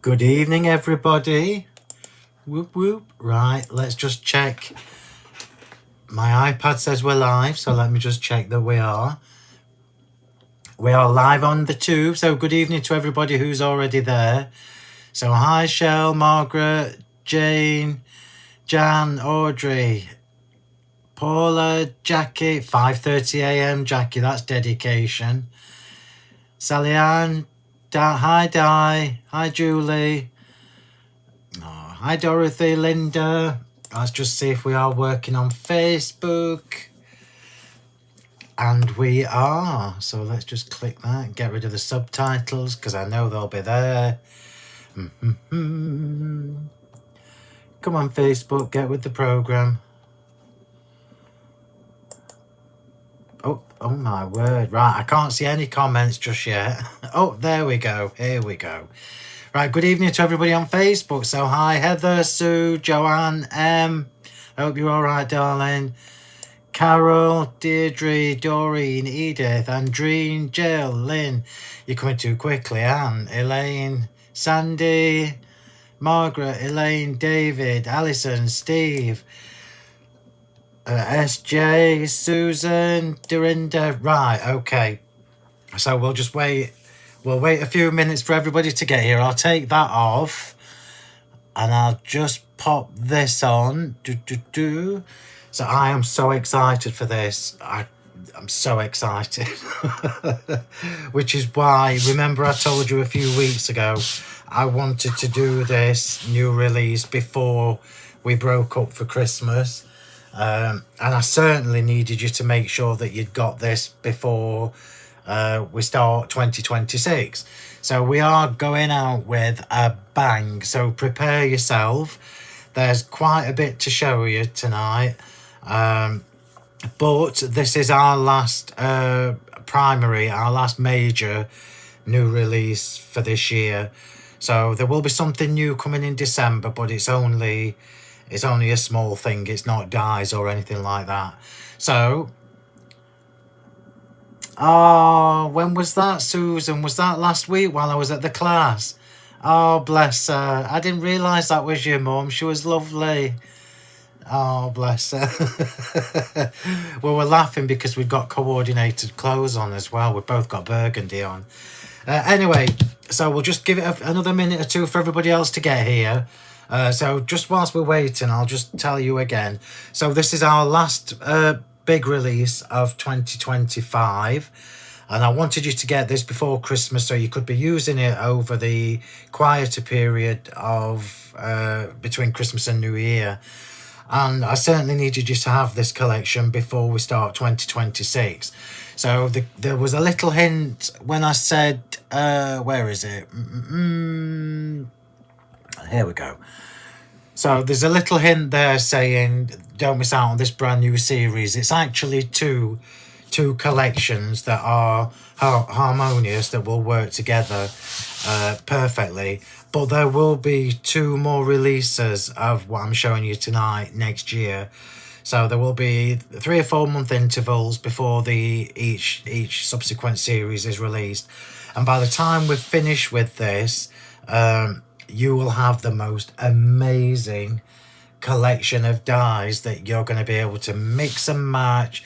Good evening, everybody. Whoop whoop. Right, let's just check. My iPad says we're live, so let me just check that we are. We are live on the tube, so good evening to everybody who's already there. So hi, Shell, Margaret, Jane, Jan, Audrey, Paula, Jackie, 5:30 a.m. Jackie, that's dedication. Sally Ann, hi, Di, hi, Julie. Oh, hi, Dorothy, Linda. Let's just see if we are working on Facebook. And we are. So let's just click that and get rid of the subtitles because I know they'll be there. Come on, Facebook, get with the program. Oh my word. Right, I can't see any comments just yet. Oh, there we go. Here we go. Right, good evening to everybody on Facebook. So hi, Heather, Sue, Joanne, I hope you're all right, darling. Carol, Deirdre, Doreen, Edith, Andreen, Jill, Lynn. You're coming too quickly, Anne, Elaine, Sandy, Margaret, Elaine, David, Alison, Steve, SJ, Susan, Dorinda. Right, okay. So we'll just wait. We'll wait a few minutes for everybody to get here. I'll take that off and I'll just pop this on. So I am so excited for this. I'm so excited. Which is why, remember I told you a few weeks ago, I wanted to do this new release before we broke up for Christmas. And I certainly needed you to make sure that you'd got this before we start 2026. So we are going out with a bang. So prepare yourself. There's quite a bit to show you tonight. But this is our last primary, our last major new release for this year. So there will be something new coming in December, but it's only a small thing. It's not dies or anything like that. So, when was that, Susan? Was that last week while I was at the class? Oh, bless her. I didn't realise that was your mum. She was lovely. Oh, bless her. Well, we're laughing because we've got coordinated clothes on as well. We've both got burgundy on. Anyway, so we'll just give it another minute or two for everybody else to get here. So just whilst we're waiting, I'll just tell you again. So this is our last big release of 2025. And I wanted you to get this before Christmas so you could be using it over the quieter period of between Christmas and New Year. And I certainly needed you to have this collection before we start 2026. So there was a little hint when I said, where is it? Here we go. So there's a little hint there saying, don't miss out on this brand new series. It's actually two collections that are harmonious, that will work together perfectly. But there will be two more releases of what I'm showing you tonight next year. So there will be 3 or 4 month intervals before each subsequent series is released. And by the time we've finished with this, you will have the most amazing collection of dies that you're going to be able to mix and match,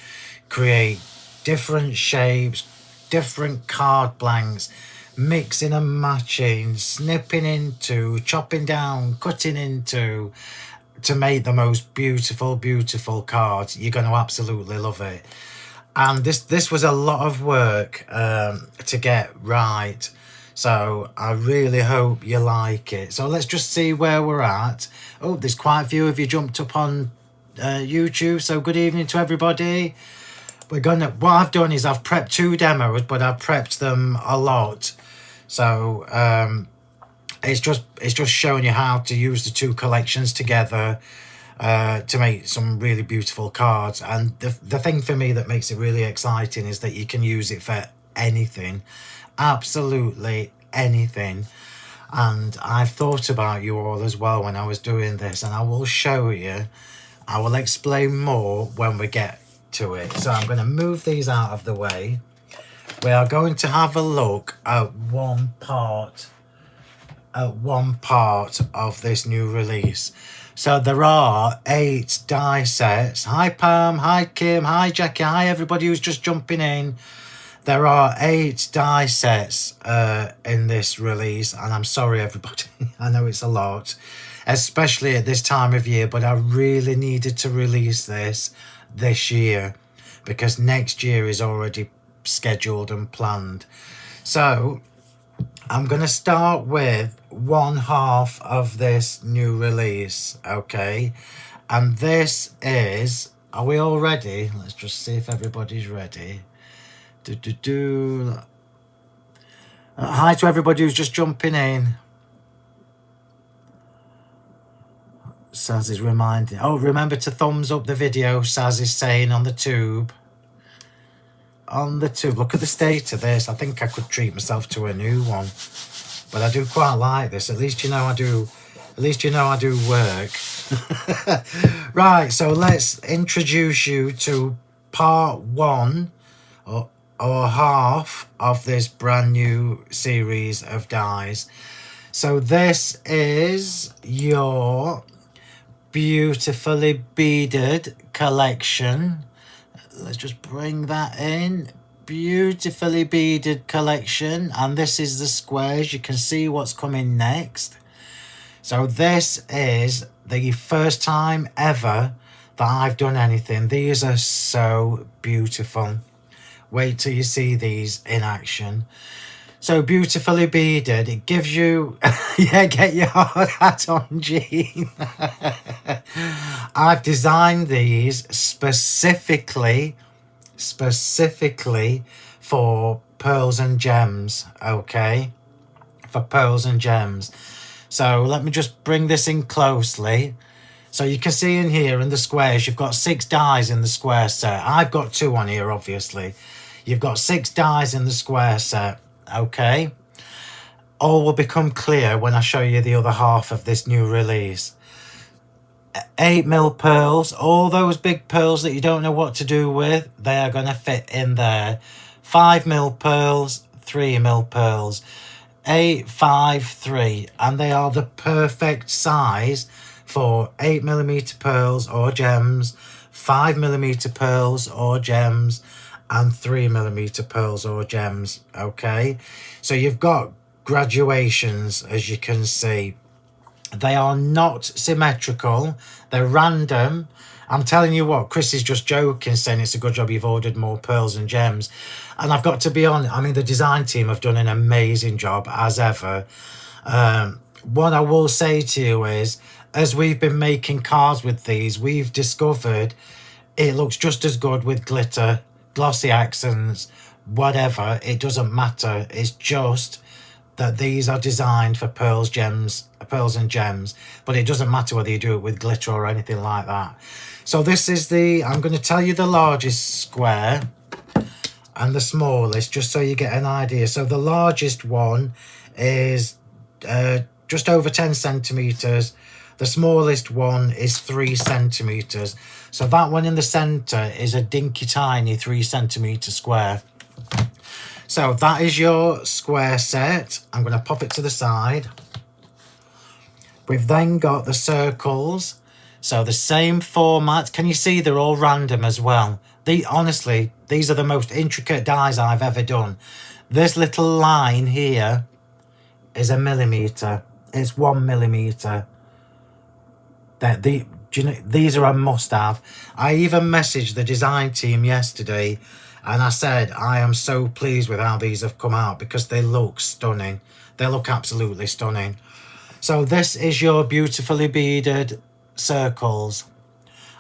create different shapes, different card blanks, mixing and matching, snipping into, chopping down, cutting into, to make the most beautiful cards. You're going to absolutely love it. And this was a lot of work to get right. So I really hope you like it. So let's just see where we're at. Oh, there's quite a few of you jumped up on YouTube. So good evening to everybody. What I've done is I've prepped 2 demos, but I've prepped them a lot. So it's just showing you how to use the 2 collections together to make some really beautiful cards. And the thing for me that makes it really exciting is that you can use it for anything, absolutely anything. And I've thought about you all as well when I was doing this, and I will show you. I will explain more when we get to it. So I'm going to move these out of the way. We are going to have a look at one part one part of this new release. So there are 8 die sets. Hi Pam, hi Kim, hi Jackie, hi everybody who's just jumping in. There are 8 die sets in this release, and I'm sorry everybody, I know it's a lot, especially at this time of year, but I really needed to release this year because next year is already scheduled and planned. So I'm going to start with one half of this new release, okay? And this is, are we all ready? Let's just see if everybody's ready. Hi to everybody who's just jumping in. Saz is reminding. Oh, remember to thumbs up the video, Saz is saying on the tube. On the tube. Look at the state of this. I think I could treat myself to a new one. But I do quite like this. At least you know I do. At least you know I do work. Right, so let's introduce you to part 1 or half of this brand new series of dies. So this is your beautifully beaded collection. Let's just bring that in. Beautifully beaded collection, and this is the squares. You can see what's coming next. So this is the first time ever that I've done anything. These are so beautiful. Wait till you see these in action. So beautifully beaded, it gives you, yeah, get your hard hat on, Jean. I've designed these specifically for pearls and gems, okay? For pearls and gems. So let me just bring this in closely. So you can see in here in the squares, you've got 6 dies in the square set. I've got 2 on here, obviously. You've got 6 dies in the square set. Okay, all will become clear when I show you the other half of this new release. 8mm pearls, all those big pearls that you don't know what to do with, they are going to fit in there. 5mm pearls, 3mm pearls, 8, 5, 3, and they are the perfect size for 8mm pearls or gems, 5mm pearls or gems, and 3mm pearls or gems, okay? So you've got graduations, as you can see. They are not symmetrical. They're random. I'm telling you what, Chris is just joking, saying it's a good job you've ordered more pearls and gems. And I've got to be honest, I mean, the design team have done an amazing job, as ever. What I will say to you is, as we've been making cards with these, we've discovered it looks just as good with glitter, glossy accents, whatever. It doesn't matter. It's just that these are designed for pearls and gems, but it doesn't matter whether you do it with glitter or anything like that. So this is I'm going to tell you the largest square and the smallest, just so you get an idea. So the largest one is just over 10 centimeters. The smallest one is 3 centimeters. So that one in the center is a dinky tiny 3 centimeter square. So that is your square set. I'm going to pop it to the side. We've then got the circles. So the same format. Can you see they're all random as well? Honestly, these are the most intricate dies I've ever done. This little line here is 1 millimeter. It's 1 millimeter. These are a must-have. I even messaged the design team yesterday and I said I am so pleased with how these have come out because they look stunning. They look absolutely stunning. So this is your beautifully beaded circles,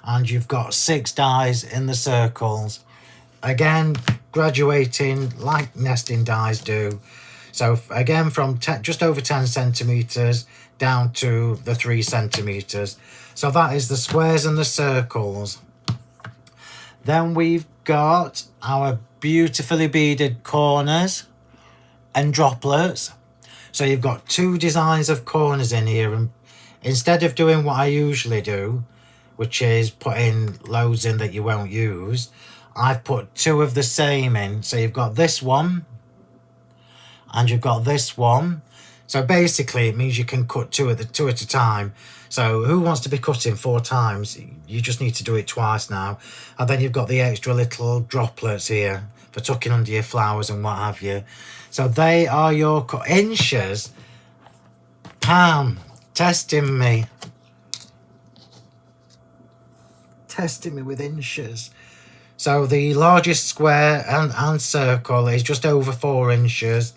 and you've got 6 dies in the circles. Again, graduating like nesting dies do. So again, from just over 10 centimeters down to the 3 centimeters. So that is the squares and the circles. Then we've got our beautifully beaded corners and droplets. So you've got 2 designs of corners in here, and instead of doing what I usually do, which is putting loads in that you won't use, I've put 2 of the same in. So you've got this one and you've got this one. So basically it means you can cut two at a time. So who wants to be cutting 4 times? You just need to do it twice now. And then you've got the extra little droplets here for tucking under your flowers and what have you. So they are your inches. Pam, testing me. Testing me with inches. So the largest square and circle is just over 4 inches.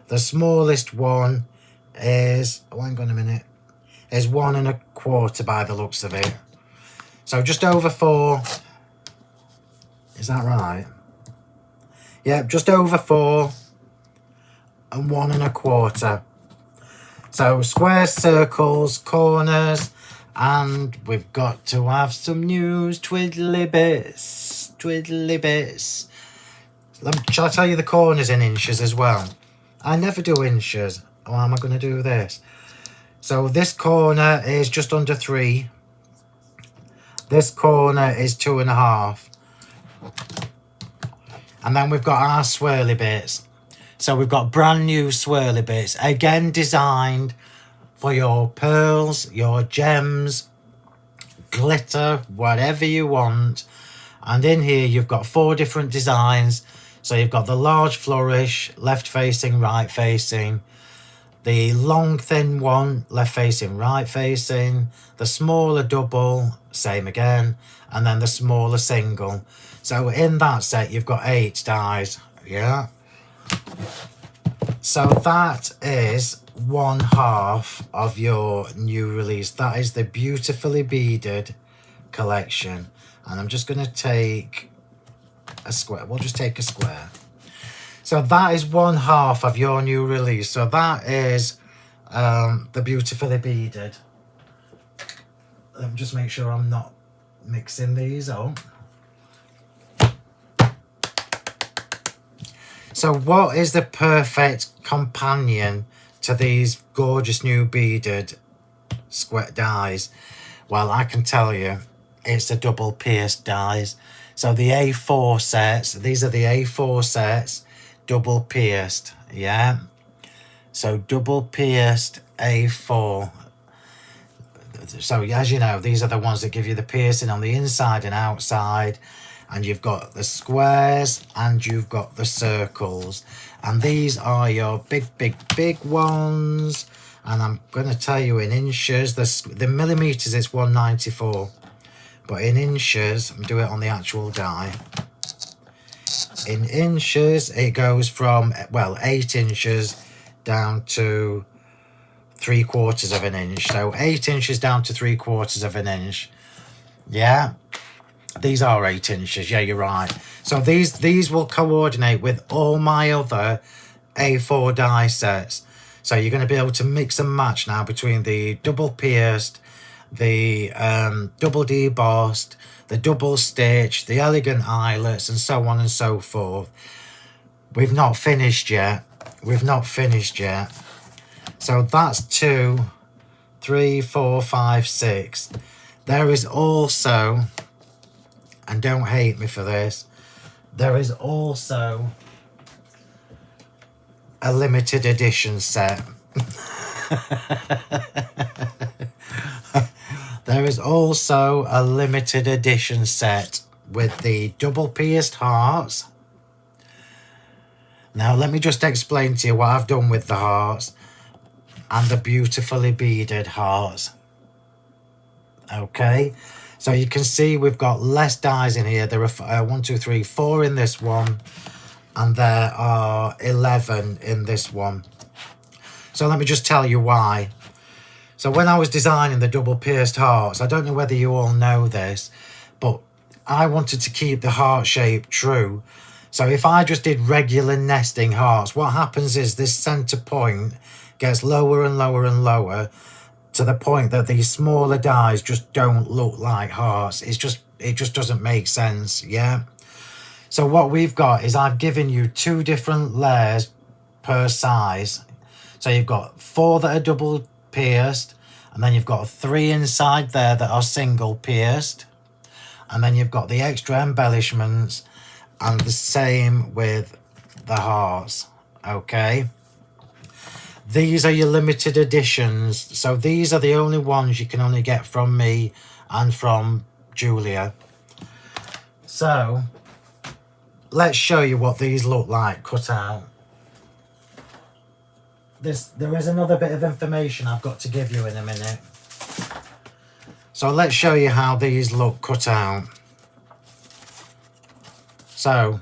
The smallest one is, oh, hang on a minute, is 1 1/4 by the looks of it. So just over 4. Is that right? Yeah, just over 4 and 1 1/4. So squares, circles, corners, and we've got to have some news. Twiddly bits, twiddly bits. Shall I tell you the corners in inches as well? I never do inches. Oh, how am I going to do this? So this corner is just under 3. This corner is 2.5. And then we've got our swirly bits. So we've got brand new swirly bits. Again, designed for your pearls, your gems, glitter, whatever you want. And in here, you've got 4 different designs. So you've got the large flourish, left facing, right facing. The long thin one, left facing, right facing. The smaller double, same again. And then the smaller single. So in that set, you've got 8 dies. Yeah. So that is 1/2 of your new release. That is the Beautifully Beaded collection. And I'm just going to take a square. We'll just take a square. So that is 1/2 of your new release. So that is the Beautifully Beaded. Let me just make sure I'm not mixing these up. So what is the perfect companion to these gorgeous new beaded square dies? Well, I can tell you, it's the double pierced dies. So the A4 sets, these are the A4 sets, double pierced, yeah? So double pierced A4. So as you know, these are the ones that give you the piercing on the inside and outside. And you've got the squares and you've got the circles. And these are your big, big, big ones. And I'm going to tell you in inches, the millimeters it's 194. But in inches, I'm doing it on the actual die. In inches, it goes from, well, 8 inches down to 3/4 of an inch. So 8 inches down to 3/4 of an inch. Yeah. These are 8 inches. Yeah, you're right. So these will coordinate with all my other A4 die sets. So you're going to be able to mix and match now between the double pierced, the double debossed, the double stitch, the elegant eyelets, and so on and so forth. We've not finished yet. We've not finished yet. So that's 2, 3, 4, 5, 6. There is also, and don't hate me for this, there is also a limited edition set. There is also a limited edition set with the double pierced hearts. Now let me just explain to you what I've done with the hearts and the beautifully beaded hearts. Okay, so you can see we've got less dies in here. There are 1, 2, 3, 4 in this one, and there are 11 in this one. So let me just tell you why. So when I was designing the double pierced hearts, I don't know whether you all know this, but I wanted to keep the heart shape true. So if I just did regular nesting hearts, what happens is this center point gets lower and lower and lower to the point that these smaller dies just don't look like hearts. It just doesn't make sense, yeah? So what we've got is I've given you 2 different layers per size. So you've got 4 that are double pierced, and then you've got 3 inside there that are single pierced, and then you've got the extra embellishments, and the same with the hearts. Okay, These are your limited editions. So these are the only ones you can only get from me and from Julia. So let's show you what these look like cut out. There is another bit of information I've got to give you in a minute. So let's show you how these look cut out. So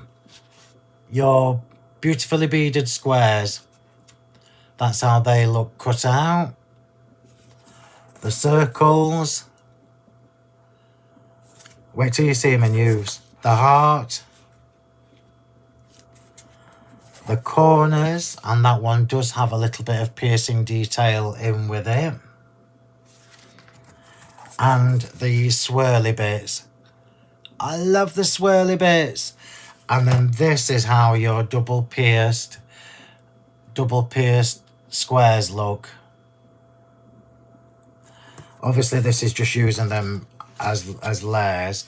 your beautifully beaded squares, that's how they look cut out. The circles, wait till you see them in use. The heart, the corners, and that one does have a little bit of piercing detail in with it. And the swirly bits. I love the swirly bits. And then this is how your double pierced squares look. Obviously this is just using them as layers.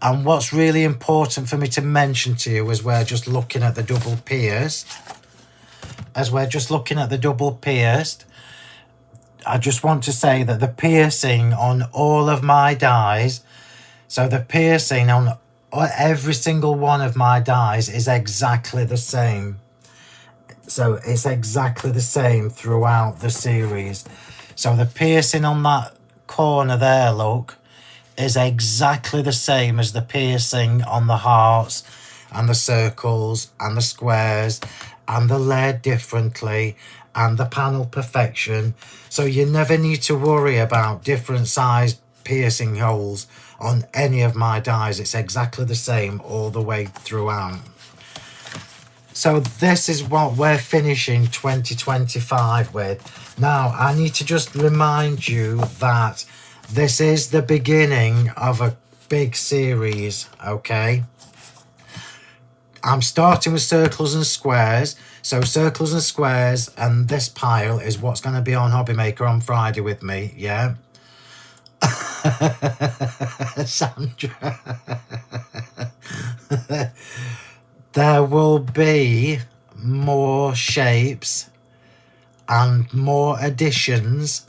And what's really important for me to mention to you as we're just looking at the double pierced, I just want to say that the piercing on all of my dies, so the piercing on every single one of my dies is exactly the same. So it's exactly the same throughout the series. So the piercing on that corner there, look, is exactly the same as the piercing on the hearts and the circles and the squares and the layered differently and the panel perfection. So you never need to worry about different sized piercing holes on any of my dies. It's exactly the same all the way throughout. So this is what we're finishing 2025 with. Now, I need to just remind you that this is the beginning of a big series, okay? I'm starting with circles and squares. So circles and squares and this pile is what's going to be on Hobby Maker on Friday with me, yeah? Sandra. There will be more shapes and more additions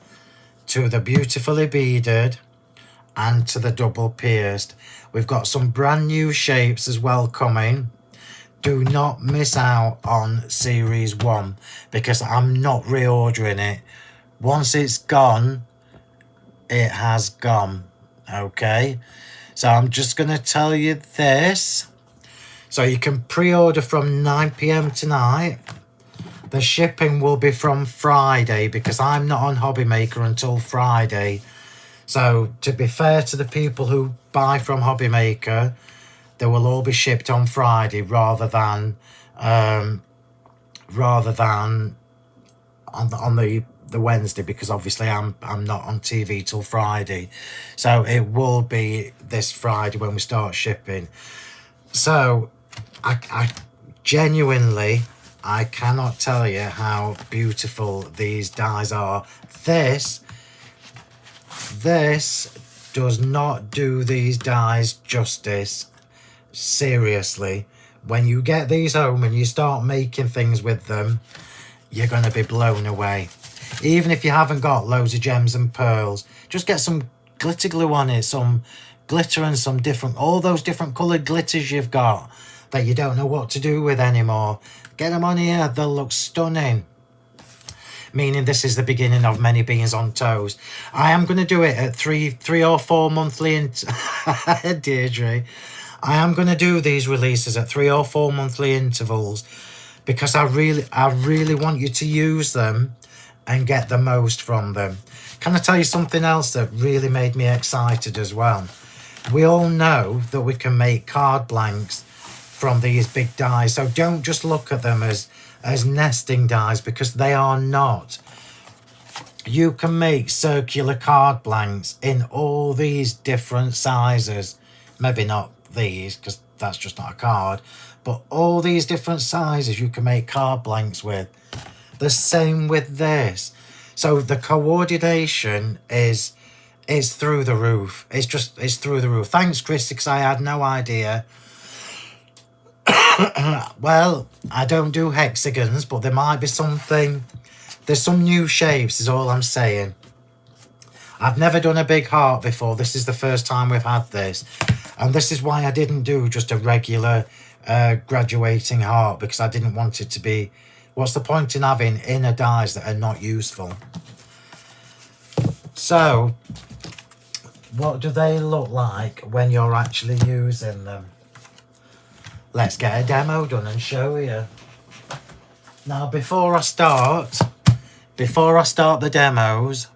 to the beautifully beaded and to the double pierced. We've got some brand new shapes as well coming. Do not miss out on series 1 because I'm not reordering it. Once it's gone, it has gone, okay? So I'm just going to tell you this. So you can pre-order from 9 p.m. tonight. The shipping will be from Friday because I'm not on Hobby Maker until Friday. So to be fair to the people who buy from Hobby Maker, they will all be shipped on Friday rather than on the Wednesday, because obviously I'm not on TV till Friday. So it will be this Friday when we start shipping. So I genuinely, I cannot tell you how beautiful these dies are. This does not do these dies justice. Seriously, when you get these home and you start making things with them, you're going to be blown away. Even if you haven't got loads of gems and pearls, just get some glitter glue on it, some glitter and some different, all those different coloured glitters you've got that you don't know what to do with anymore. Get them on here, they'll look stunning. Meaning this is the beginning of many beans on toast. I am going to do it at three or four monthly Deirdre. I am going to do these releases at 3 or 4 monthly intervals because I really want you to use them and get the most from them. Can I tell you something else that really made me excited as well? We all know that we can make card blanks from these big dies, so don't just look at them as nesting dies, because they are not. You can make circular card blanks in all these different sizes. Maybe not these, because that's just not a card, but all these different sizes you can make card blanks with. The same with this. So the coordination is through the roof. It's through the roof. Thanks, Christy, because I had no idea. Well, I don't do hexagons, but there might be something There's some new shapes is all I'm saying. I've never done a big heart before. This is the first time we've had this. And this is why I didn't do just a regular graduating heart, because I didn't want it to be... What's the point in having inner dies that are not useful? So, what do they look like when you're actually using them? Let's get a demo done and show you. Now, before I start the demos,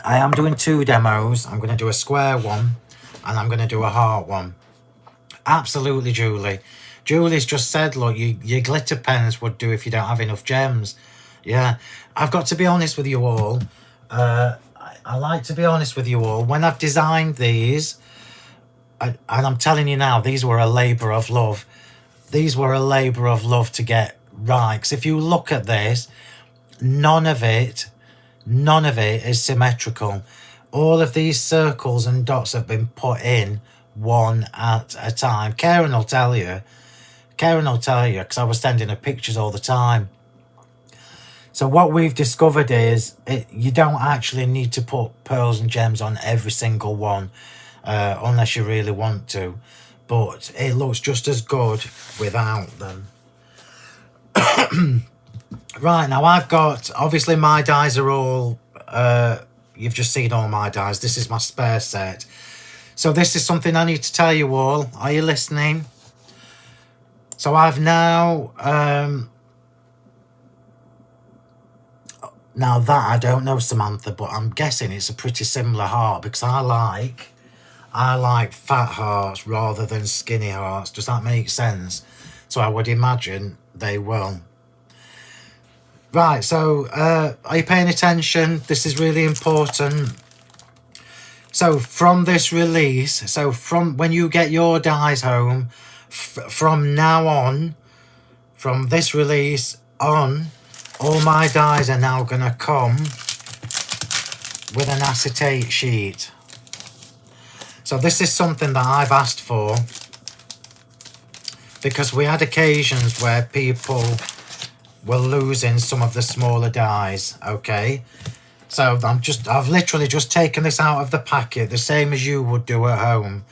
I am doing 2 demos. I'm going to do a square one and I'm going to do a heart one. Absolutely, Julie. Julie's just said, look, your glitter pens would do if you don't have enough gems. Yeah, I've got to be honest with you all. I like to be honest with you all. When I've designed these, and I'm telling you now, these were a labour of love. These were a labour of love to get right. 'Cause if you look at this, none of it is symmetrical. All of these circles and dots have been put in one at a time. Karen will tell you, because I was sending her pictures all the time. So what we've discovered is you don't actually need to put pearls and gems on every single one, unless you really want to. But it looks just as good without them. Right, now I've got, obviously my dies are all, you've just seen all my dies. This is my spare set. So this is something I need to tell you all. Are you listening? So I've now, now that I don't know, Samantha, but I'm guessing it's a pretty similar heart, because I like fat hearts rather than skinny hearts. Does that make sense? So I would imagine they will. Right, so are you paying attention? This is really important. So from this release, so from when you get your dies home, from now on, from this release on, all my dies are now going to come with an acetate sheet. So this is something that I've asked for, because we had occasions where people were losing some of the smaller dies, okay? So I've literally just taken this out of the packet, the same as you would do at home.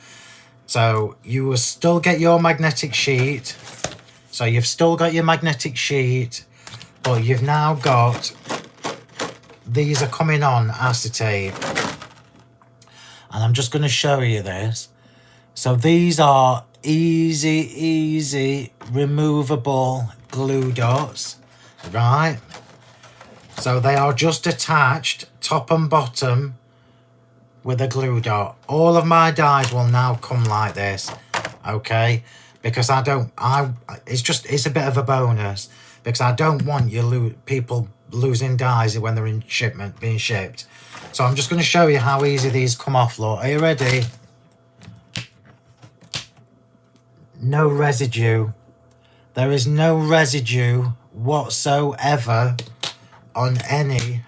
So you will still get your magnetic sheet. So you've still got your magnetic sheet, but you've now got, these are coming on acetate. And I'm just going to show you this. So these are easy removable glue dots, right? So they are just attached top and bottom with a glue dot. All of my dies will now come like this, okay? Because it's a bit of a bonus, because I don't want people losing dies when they're in shipment, being shipped. So I'm just going to show you how easy these come off, look. Are you ready? No residue. There is no residue whatsoever on any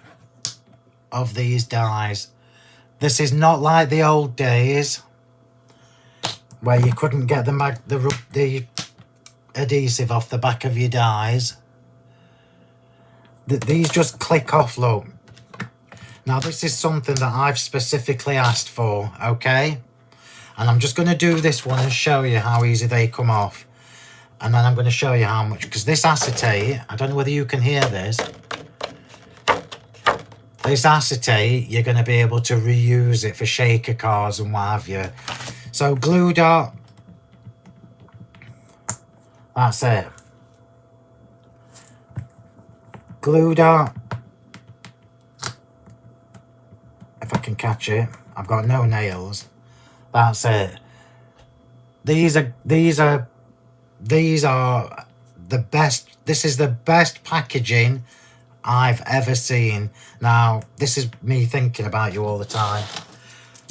of these dies. This is not like the old days where you couldn't get the adhesive off the back of your dies. These just click off, look. Now this is something that I've specifically asked for, okay? And I'm just going to do this one and show you how easy they come off. And then I'm going to show you how much, because this acetate, I don't know whether you can hear this. This acetate, you're going to be able to reuse it for shaker cars and what have you. So glue dot. That's it. Glue dot. If I can catch it. I've got no nails. That's it. These are the best. This is the best packaging I've ever seen. Now, this is me thinking about you all the time,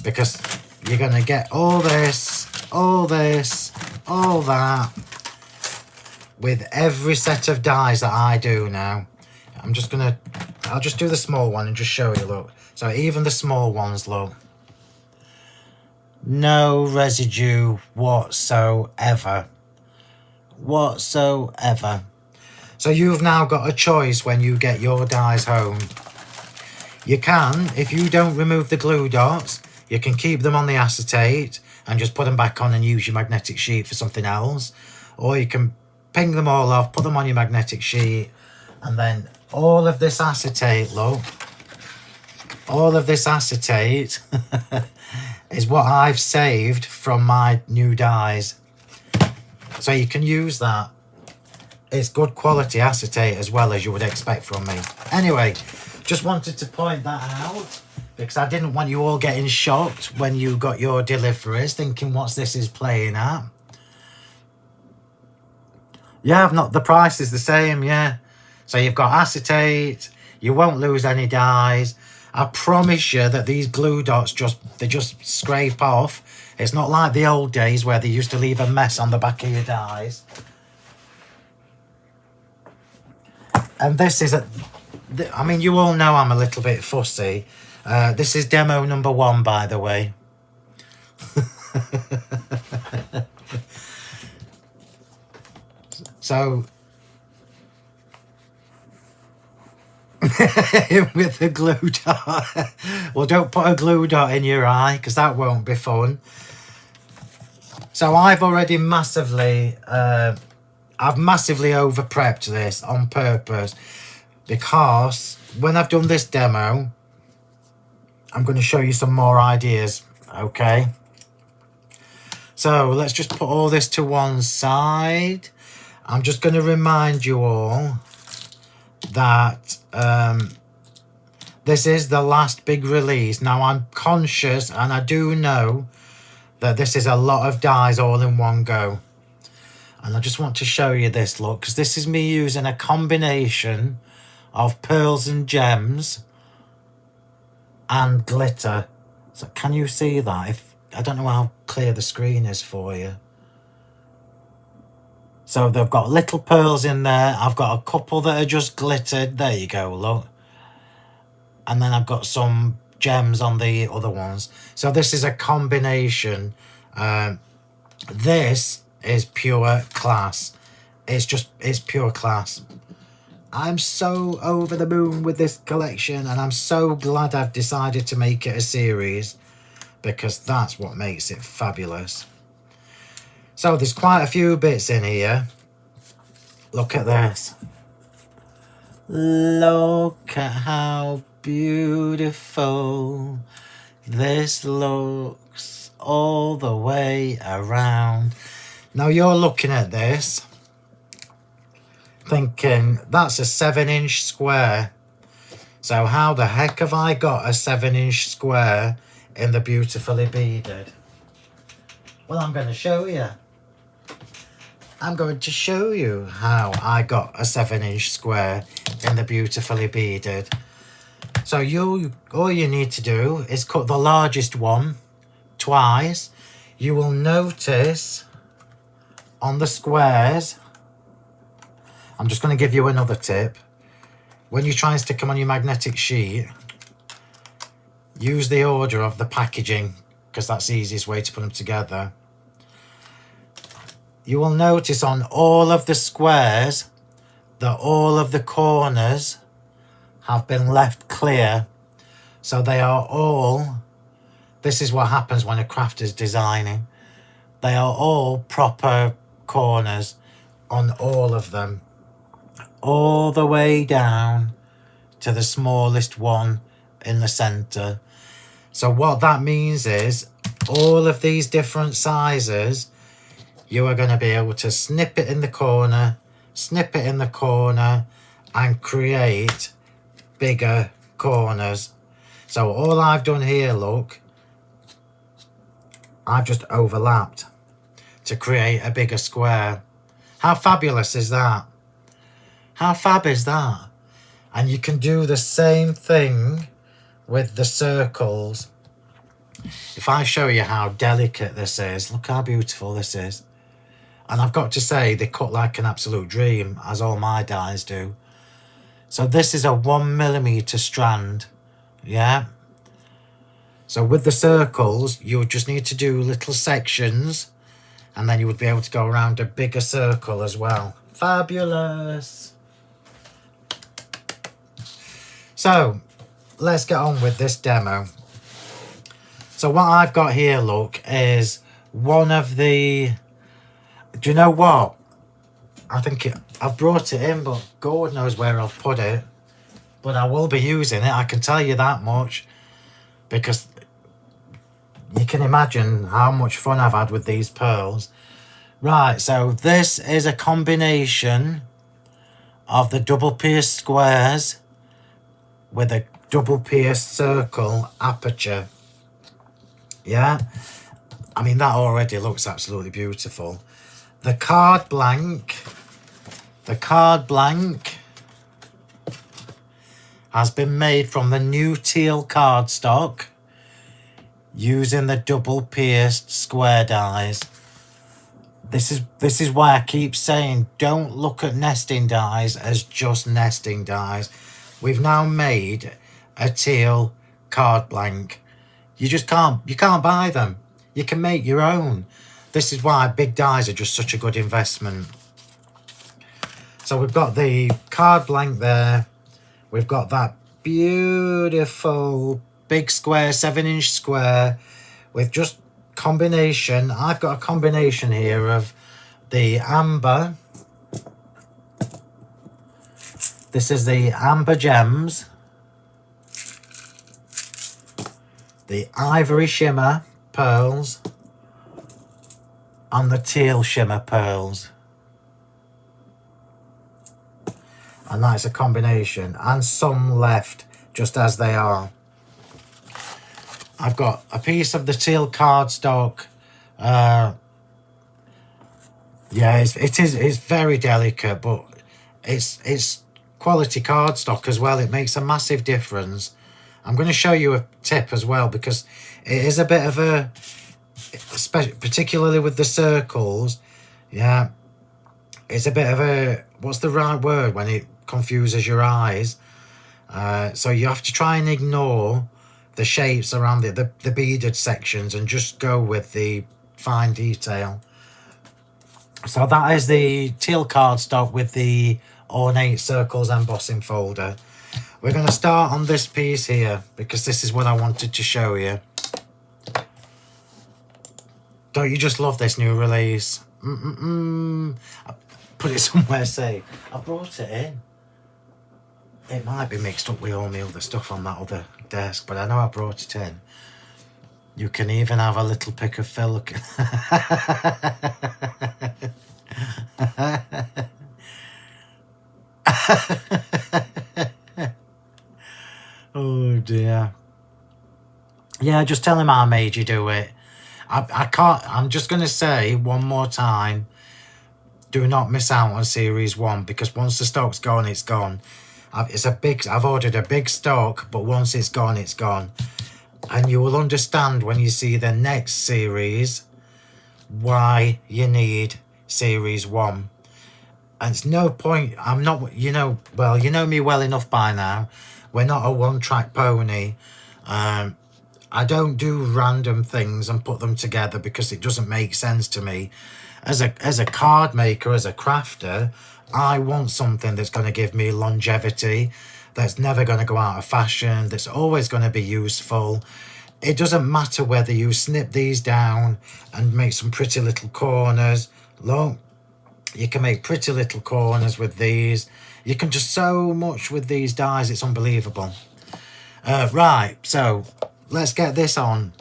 because you're going to get all this, all that, with every set of dies that I do now. I'll just do the small one and just show you, look. So even the small ones, look. No residue whatsoever. So you've now got a choice when you get your dies home. You can, if you don't remove the glue dots, you can keep them on the acetate and just put them back on and use your magnetic sheet for something else. Or you can ping them all off, put them on your magnetic sheet, and then all of this acetate, look, all of this acetate is what I've saved from my new dies. So you can use that. It's good quality acetate as well, as you would expect from me. Anyway, just wanted to point that out because I didn't want you all getting shocked when you got your deliveries thinking what's this is playing at. Yeah, I've not, the price is the same, yeah. So you've got acetate, you won't lose any dies. I promise you that these glue dots they just scrape off. It's not like the old days where they used to leave a mess on the back of your dies. And this is I mean, you all know I'm a little bit fussy. This is demo number 1, by the way. So, with the glue dot. Well, don't put a glue dot in your eye because that won't be fun. So I've already massively over prepped this on purpose because when I've done this demo, I'm going to show you some more ideas, okay? So let's just put all this to one side. I'm just going to remind you all that this is the last big release. Now I'm conscious and I do know that this is a lot of dies all in one go. And I just want to show you this, look, because this is me using a combination of pearls and gems and glitter. So can you see that? I don't know how clear the screen is for you. So they've got little pearls in there. I've got a couple that are just glittered. There you go, look. And then I've got some gems on the other ones. So this is a combination. This is pure class. It's pure class. I'm so over the moon with this collection, and I'm so glad I've decided to make it a series because that's what makes it fabulous. So there's quite a few bits in here. Look at this. Look at how beautiful this looks all the way around. Now you're looking at this thinking that's a 7-inch square. So how the heck have I got a 7-inch square in the Beautifully Beaded? Well, I'm going to show you. I'm going to show you how I got a 7-inch square in the Beautifully Beaded. So all you need to do is cut the largest one twice. You will notice on the squares, I'm just going to give you another tip. When you try and stick them on your magnetic sheet, use the order of the packaging because that's the easiest way to put them together. You will notice on all of the squares that all of the corners have been left clear. So they are all, this is what happens when a crafter's designing. They are all proper corners on all of them. All the way down to the smallest one in the center. So what that means is all of these different sizes, you are going to be able to snip it in the corner, and create bigger corners. So all I've done here, look, I've just overlapped to create a bigger square. How fabulous is that? How fab is that? And you can do the same thing with the circles. If I show you how delicate this is, look how beautiful this is. And I've got to say, they cut like an absolute dream, as all my dies do. So this is a 1mm strand, yeah? So with the circles, you would just need to do little sections, and then you would be able to go around a bigger circle as well. Fabulous! So let's get on with this demo. So what I've got here, look, is one of the, do you know what? I think I've brought it in, but God knows where I've put it. But I will be using it, I can tell you that much, because you can imagine how much fun I've had with these pearls. Right, so this is a combination of the double pierced squares with a double pierced circle aperture. Yeah, I mean, that already looks absolutely beautiful. The card blank has been made from the new teal cardstock using the double pierced square dies. This is why I keep saying don't look at nesting dies as just nesting dies. We've now made a teal card blank. You can't buy them. You can make your own. This is why big dies are just such a good investment. So we've got the card blank there. We've got that beautiful big square, 7-inch square with just combination. I've got a combination here of the amber. This is the amber gems, the ivory shimmer pearls, and the teal shimmer pearls. And that's a combination, and some left just as they are. I've got a piece of the teal cardstock. Yeah, it's very delicate, but it's quality cardstock as well. It makes a massive difference. I'm going to show you a tip as well, because it is a bit of a, particularly with the circles, yeah, it's a bit of a, what's the right word when it confuses your eyes? So you have to try and ignore the shapes around the beaded sections and just go with the fine detail. So that is the teal cardstock with the ornate circles embossing folder. We're going to start on this piece here because this is what I wanted to show you. Don't you just love this new release? I put it somewhere safe. I brought it in. It might be mixed up with all the other stuff on that other desk, but I know I brought it in. You can even have a little pick of Phill. Oh dear. Yeah, just tell him I made you do it. I can't, I'm just going to say one more time, do not miss out on series 1, because once the stock's gone, it's gone. I've ordered a big stock, but once it's gone, it's gone. And you will understand when you see the next series why you need series 1. And it's no point, I'm not, you know me well enough by now. We're not a one-track pony. I don't do random things and put them together because it doesn't make sense to me. As a card maker, as a crafter, I want something that's going to give me longevity, that's never going to go out of fashion, that's always going to be useful. It doesn't matter whether you snip these down and make some pretty little corners. Look, you can make pretty little corners with these. You can do so much with these dies, it's unbelievable. Right, so let's get this on.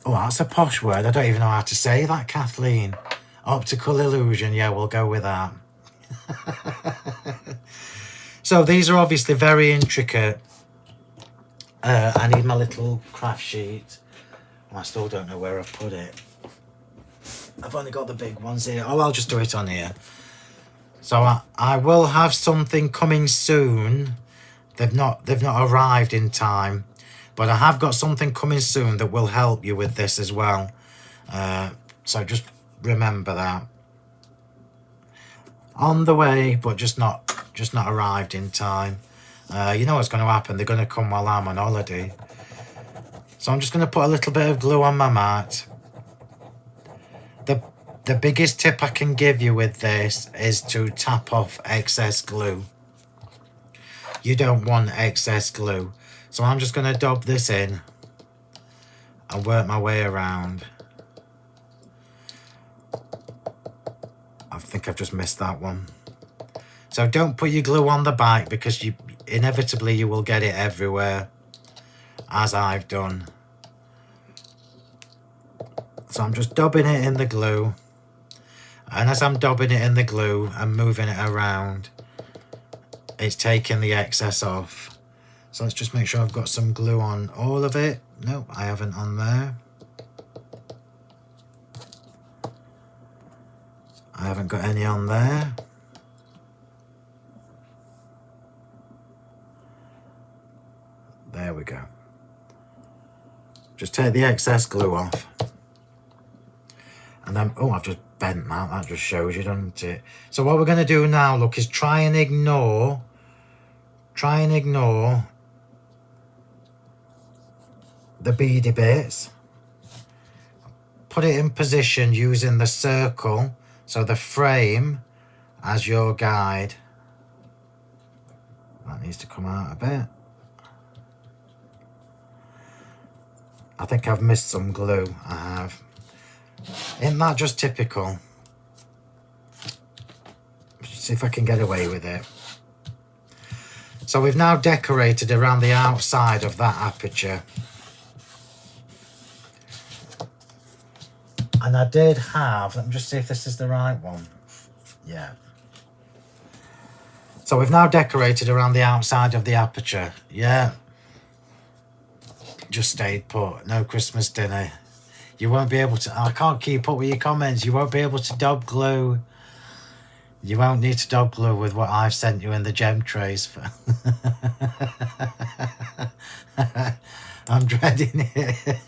Oh, that's a posh word. I don't even know how to say that, Kathleen. Optical illusion. Yeah, we'll go with that. So these are obviously very intricate. I need my little craft sheet. I still don't know where I've put it. I've only got the big ones here. Oh, I'll just do it on here. So I will have something coming soon. They've not arrived in time, but I have got something coming soon that will help you with this as well. So just remember that. On the way, but just not arrived in time. You know what's going to happen. They're going to come while I'm on holiday. So I'm just going to put a little bit of glue on my mat. The biggest tip I can give you with this is to tap off excess glue. you don't want excess glue. So I'm just going to dab this in and work my way around. I think I've just missed that one. So don't put your glue on the back, because inevitably you will get it everywhere, as I've done. So I'm just dabbing it in the glue, and as I'm dabbing it in the glue and moving it around, it's taking the excess off. So let's just make sure I've got some glue on all of it. Nope, I haven't on there. I haven't got any on there. There we go. Just take the excess glue off. And then, oh, I've just bent that. That just shows you, doesn't it? So what we're going to do now, look, is try and ignore the beady bits. Put it in position using the circle, so the frame, as your guide. That needs to come out a bit. I think I've missed some glue. I have. Isn't that just typical? See if I can get away with it. So we've now decorated around the outside of that aperture. And I did have, let me just see if this is the right one. Yeah. So we've now decorated around the outside of the aperture. Yeah. Just stayed put. No Christmas dinner. You won't be able to, I can't keep up with your comments. You won't be able to dab glue. You won't need to dab glue with what I've sent you in the gem trays. I'm dreading it.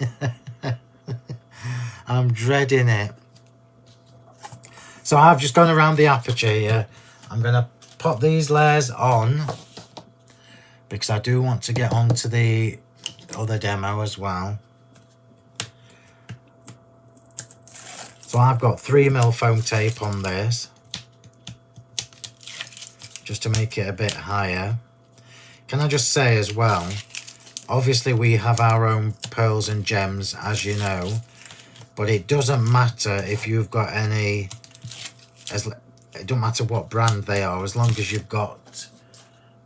I'm dreading it. So I've just gone around the aperture here. I'm going to put these layers on, because I do want to get onto the other demo as well. So I've got 3mm foam tape on this, just to make it a bit higher. Can I just say as well, obviously we have our own pearls and gems, as you know, but it doesn't matter if you've got any, it don't matter what brand they are, as long as you've got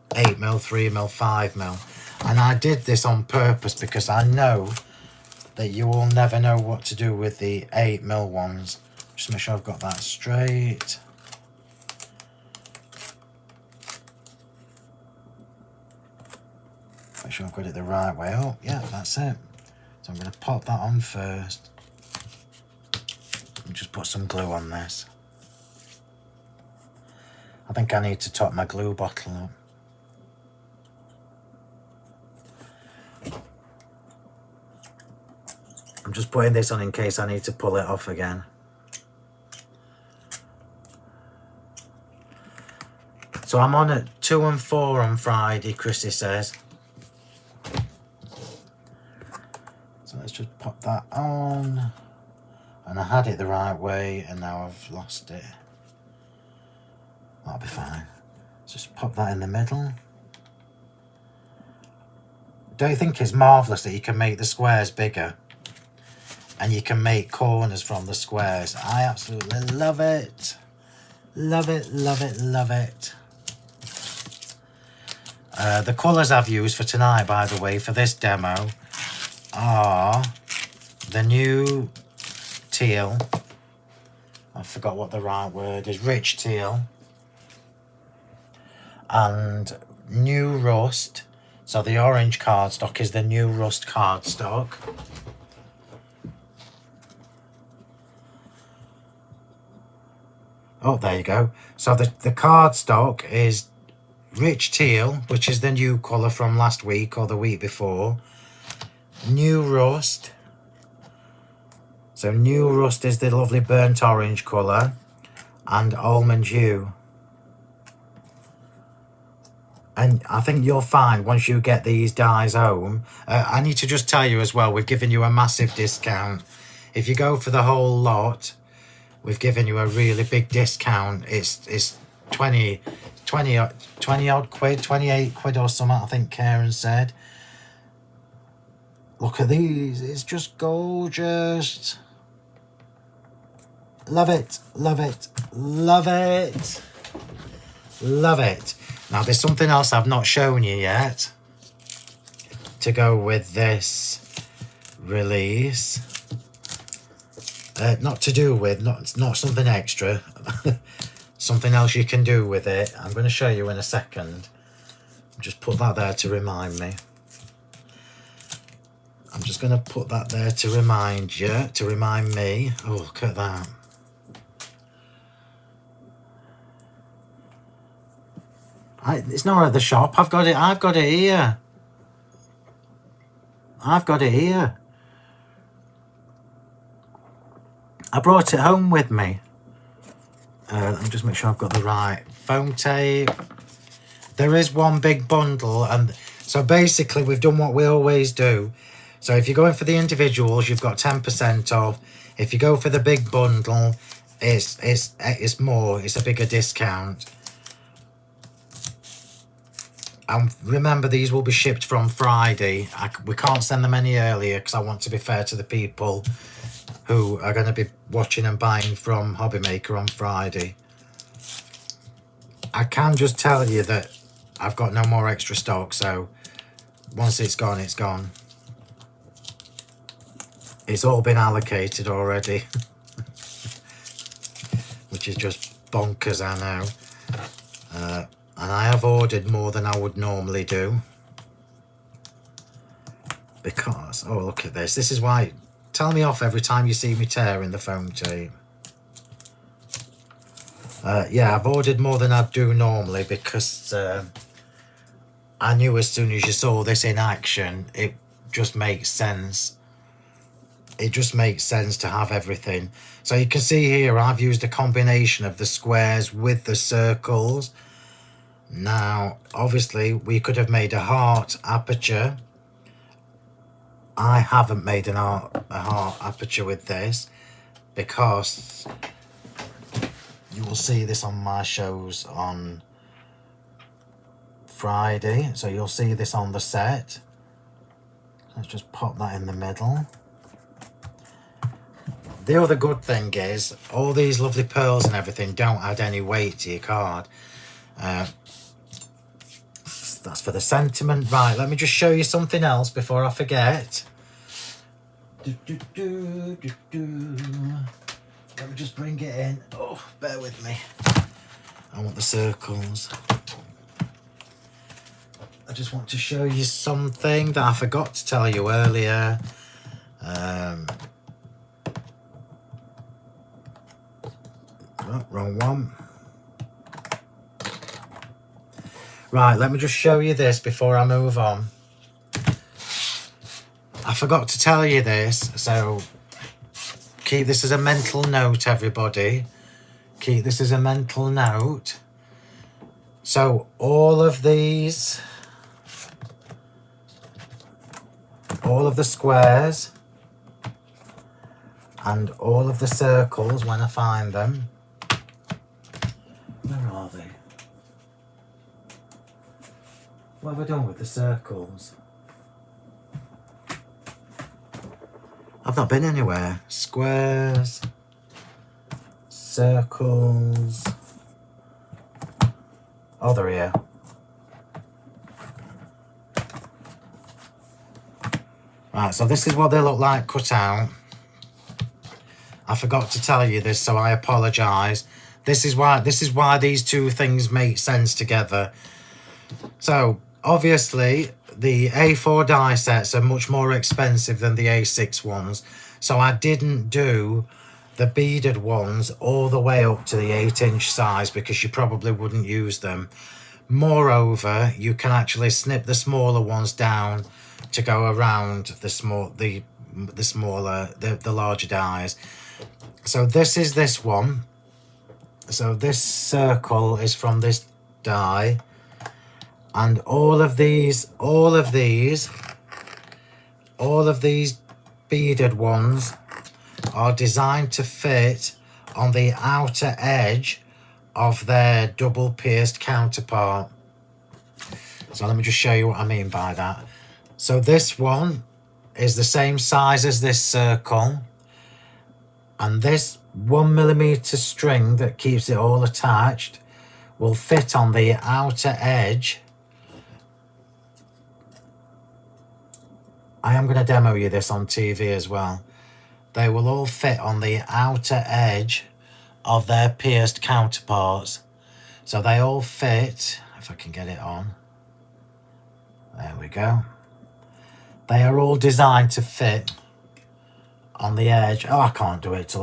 8mm, 3mm, 5mm. And I did this on purpose because I know that you will never know what to do with the 8mm ones. Just make sure I've got that straight. Make sure I've got it the right way up. Yeah, that's it. So I'm going to pop that on first. And just put some glue on this. I think I need to top my glue bottle up. I'm just putting this on in case I need to pull it off again. So I'm on at 2 and 4 on Friday, Chrissy says. So let's just pop that on. And I had it the right way and now I've lost it. That'll be fine. Just pop that in the middle. Don't you think it's marvellous that you can make the squares bigger? And you can make corners from the squares. I absolutely love it. Love it, love it, love it. The colours I've used for tonight, by the way, for this demo, are the new teal. I forgot what the right word is. Rich teal. And new rust. So the orange cardstock is the new rust cardstock. Oh, there you go. So the cardstock is rich teal, which is the new colour from last week or the week before. New rust. So new rust is the lovely burnt orange colour. And almond hue. And I think you'll find once you get these dyes home, I need to just tell you as well, we've given you a massive discount. If you go for the whole lot, we've given you a really big discount. It's 20, 20 odd quid, 28 quid or something, I think Karen said. Look at these, it's just gorgeous. Love it, love it, love it, love it. Now there's something else I've not shown you yet to go with this release. Not to do with, not something extra. Something else you can do with it. I'm going to show you in a second. Just put that there to remind me. I'm just going to put that there to remind you, to remind me. Oh, look at that. It's not at the shop. I've got it here. I've got it here. I brought it home with me. Let me just make sure I've got the right foam tape. There is one big bundle, and so basically we've done what we always do. So if you're going for the individuals, you've got 10% off. If you go for the big bundle, it's more. It's a bigger discount. And remember, these will be shipped from Friday. We can't send them any earlier because I want to be fair to the people who are going to be watching and buying from Hobby Maker on Friday. I can just tell you that I've got no more extra stock, so once it's gone, it's gone. It's all been allocated already. Which is just bonkers, I know. And I have ordered more than I would normally do. Because, oh, look at this. This is why, tell me off every time you see me tearing the foam tape. Yeah, I've ordered more than I do normally because I knew as soon as you saw this in action, it just makes sense. It just makes sense to have everything. So you can see here, I've used a combination of the squares with the circles. Now, obviously, we could have made a heart aperture. I haven't made a heart aperture with this because you will see this on my shows on Friday. So you'll see this on the set. Let's just pop that in the middle. The other good thing is all these lovely pearls and everything don't add any weight to your card. That's for the sentiment. Right, let me just show you something else before I forget. Let me just bring it in. Oh, bear with me. I want the circles. I just want to show you something that I forgot to tell you earlier. Oh, wrong one. Right, let me just show you this before I move on. I forgot to tell you this, so keep this as a mental note, everybody. Keep this as a mental note. So all of these, all of the squares and all of the circles, when I find them, where are they? What have I done with the circles? I've not been anywhere. Squares, circles. Oh, they're here. Right, so this is what they look like cut out. I forgot to tell you this, so I apologise. This is why these two things make sense together. So obviously the A4 die sets are much more expensive than the A6 ones, so I didn't do the beaded ones all the way up to the 8-inch size because you probably wouldn't use them. Moreover, you can actually snip the smaller ones down to go around the larger dies. So this is this one. So this circle is from this die, and all of these beaded ones are designed to fit on the outer edge of their double pierced counterpart. So let me just show you what I mean by that. So this one is the same size as this circle, and this 1mm string that keeps it all attached will fit on the outer edge. I am going to demo you this on TV as well. They will all fit on the outer edge of their pierced counterparts. So they all fit, if I can get it on. There we go. They are all designed to fit on the edge. Oh, I can't do it.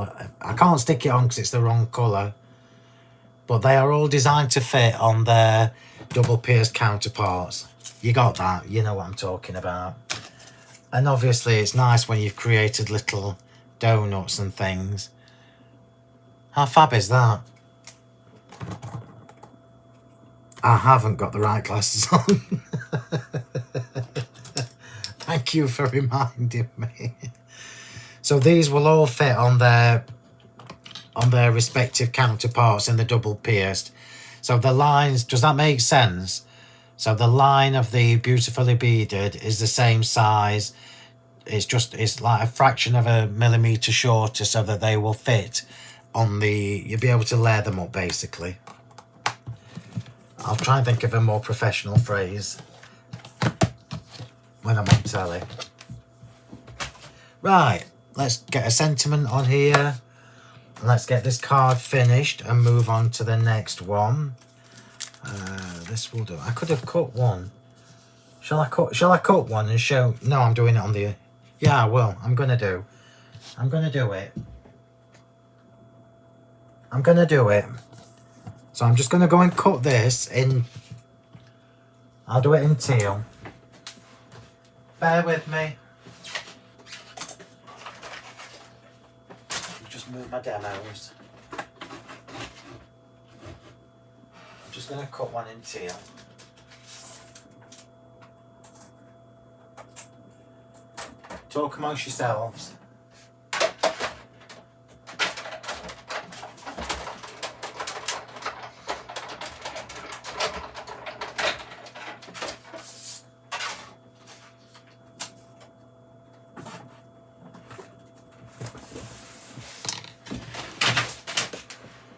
I can't stick it on because it's the wrong colour. But they are all designed to fit on their double pierced counterparts. You got that? You know what I'm talking about. And obviously it's nice when you've created little donuts and things. How fab is that? I haven't got the right glasses on. Thank you for reminding me. So these will all fit on their respective counterparts in the double pierced. So the lines, does that make sense? So the line of the beautifully beaded is the same size. It's like a fraction of a millimetre shorter, so that they will fit on the, you'll be able to layer them up basically. I'll try and think of a more professional phrase when I'm on telly. Right, let's get a sentiment on here. Let's get this card finished and move on to the next one. This will do. I could have cut one. Shall I cut one and show? No, I'm doing it on the... Yeah, I will. I'm going to do it. I'm going to do it. So I'm just going to go and cut this in... I'll do it in teal. Bear with me. Just move my demos. I'm just going to cut one in teal. Talk amongst yourselves.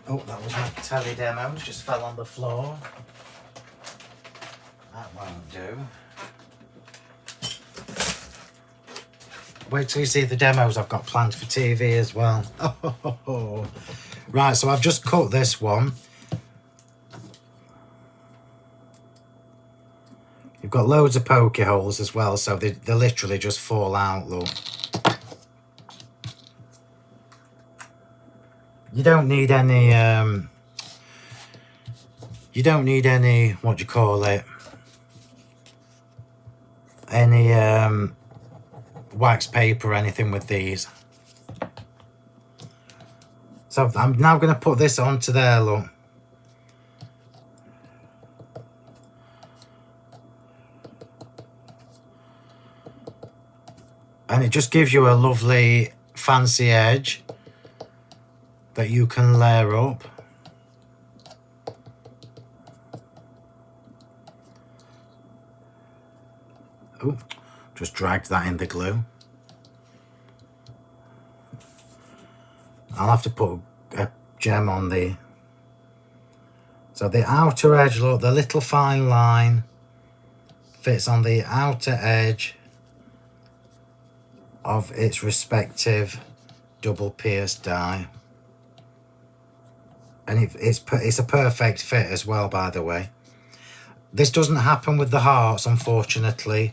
Oh, that was my telly demo, just fell on the floor. That won't do. Wait till you see the demos I've got planned for TV as well. Oh. Right, so I've just cut this one. You've got loads of pokey holes as well, so they literally just fall out, look. You don't need any, what do you call it? Any, wax paper or anything with these. So I'm now going to put this onto there, look. And it just gives you a lovely fancy edge that you can layer up. Oh, just dragged that in the glue. I'll have to put a gem on the... So the outer edge, look, the little fine line fits on the outer edge of its respective double pierced die. And it's a perfect fit as well, by the way. This doesn't happen with the hearts, unfortunately,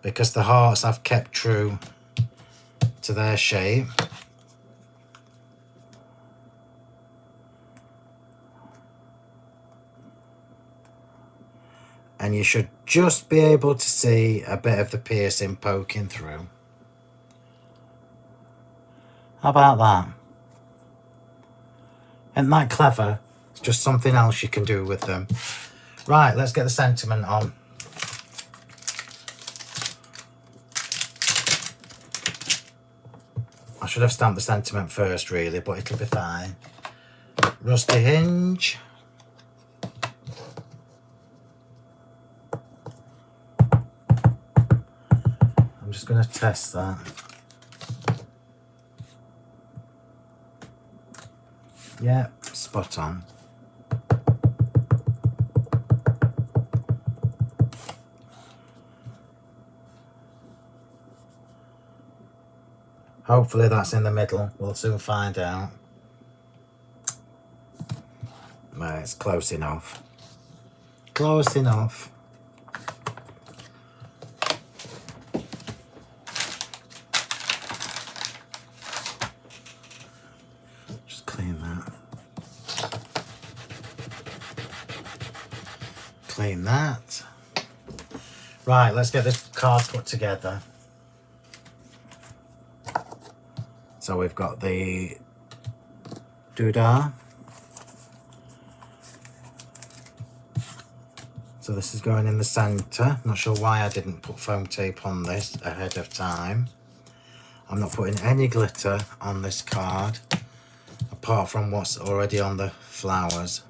because the hearts I've kept true to their shape. And you should just be able to see a bit of the piercing poking through. How about that? Isn't that clever? It's just something else you can do with them. Right, let's get the sentiment on. I should have stamped the sentiment first, really, but it'll be fine. rusty hinge. I'm just going to test that. Yeah, spot on. Hopefully that's in the middle. We'll soon find out. Well, it's close enough. Close enough. Just clean that. Clean that. Right, let's get this card put together. So we've got the doodah. So this is going in the centre. Not sure why I didn't put foam tape on this ahead of time. I'm not putting any glitter on this card, apart from what's already on the flowers.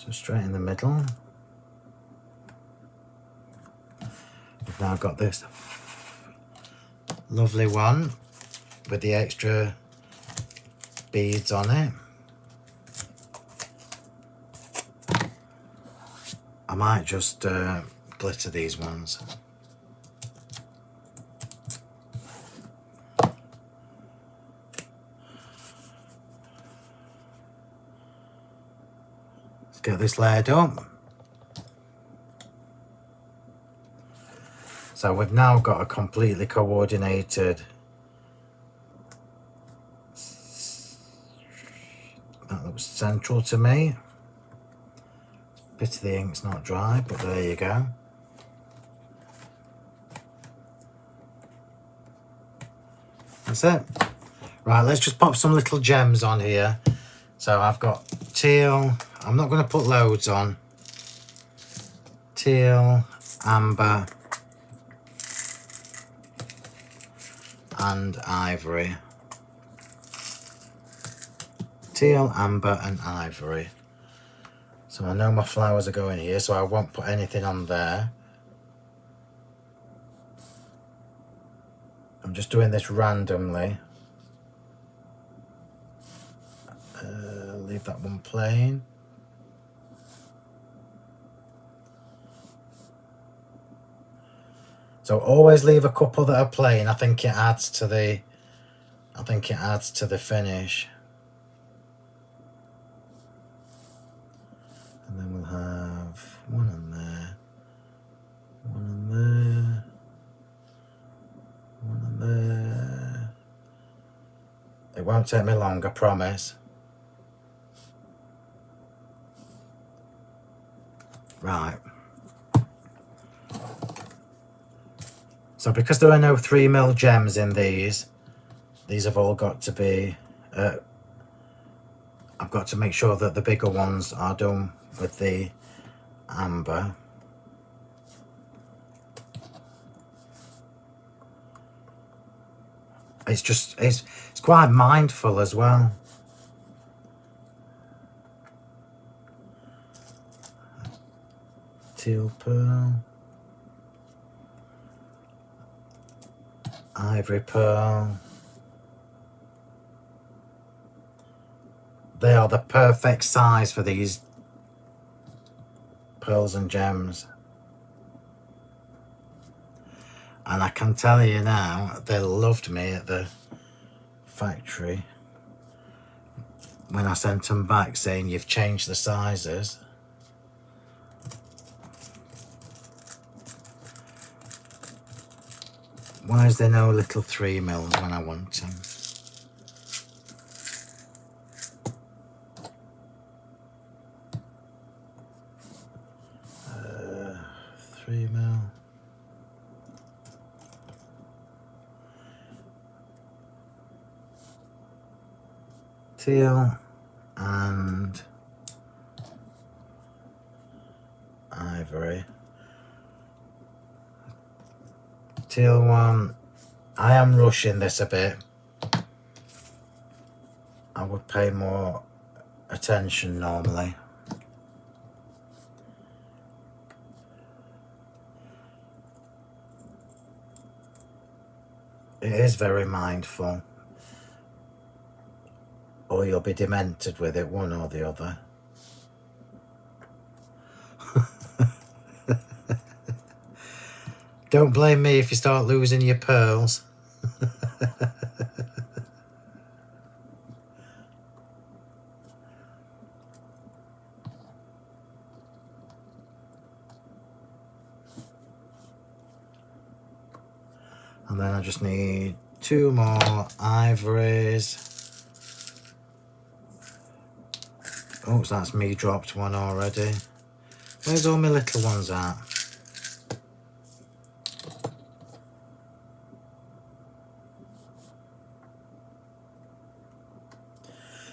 So straight in the middle. We've now got this lovely one with the extra beads on it. I might just glitter these ones. Let's get this layered up. So we've now got a completely coordinated, that looks central to me. Bit of the ink's not dry, but there you go. That's it. Right, let's just pop some little gems on here. So I've got teal, I'm not going to put loads on. Teal, amber, and ivory. Teal, amber and ivory. So I know my flowers are going here, so I won't put anything on there. I'm just doing this randomly. Leave that one plain. So always leave a couple that are plain. I think it adds to the finish. And then we'll have one in there, one in there, one in there. It won't take me long, I promise. Right. So because there are no 3mm gems in these have all got to be, I've got to make sure that the bigger ones are done with the amber. It's quite mindful as well. Teal pearl. Ivory pearl. They are the perfect size for these pearls and gems. And I can tell you now, they loved me at the factory when I sent them back saying you've changed the sizes. Why is there no little 3mm when I want them? Uh, 3mm. Teal and ivory. teal one. I am rushing this a bit. I would pay more attention normally. It is very mindful, or you'll be demented with it, one or the other. Don't blame me if you start losing your pearls. And then I just need 2 more ivories. Oh, so that's me dropped one already. Where's all my little ones at?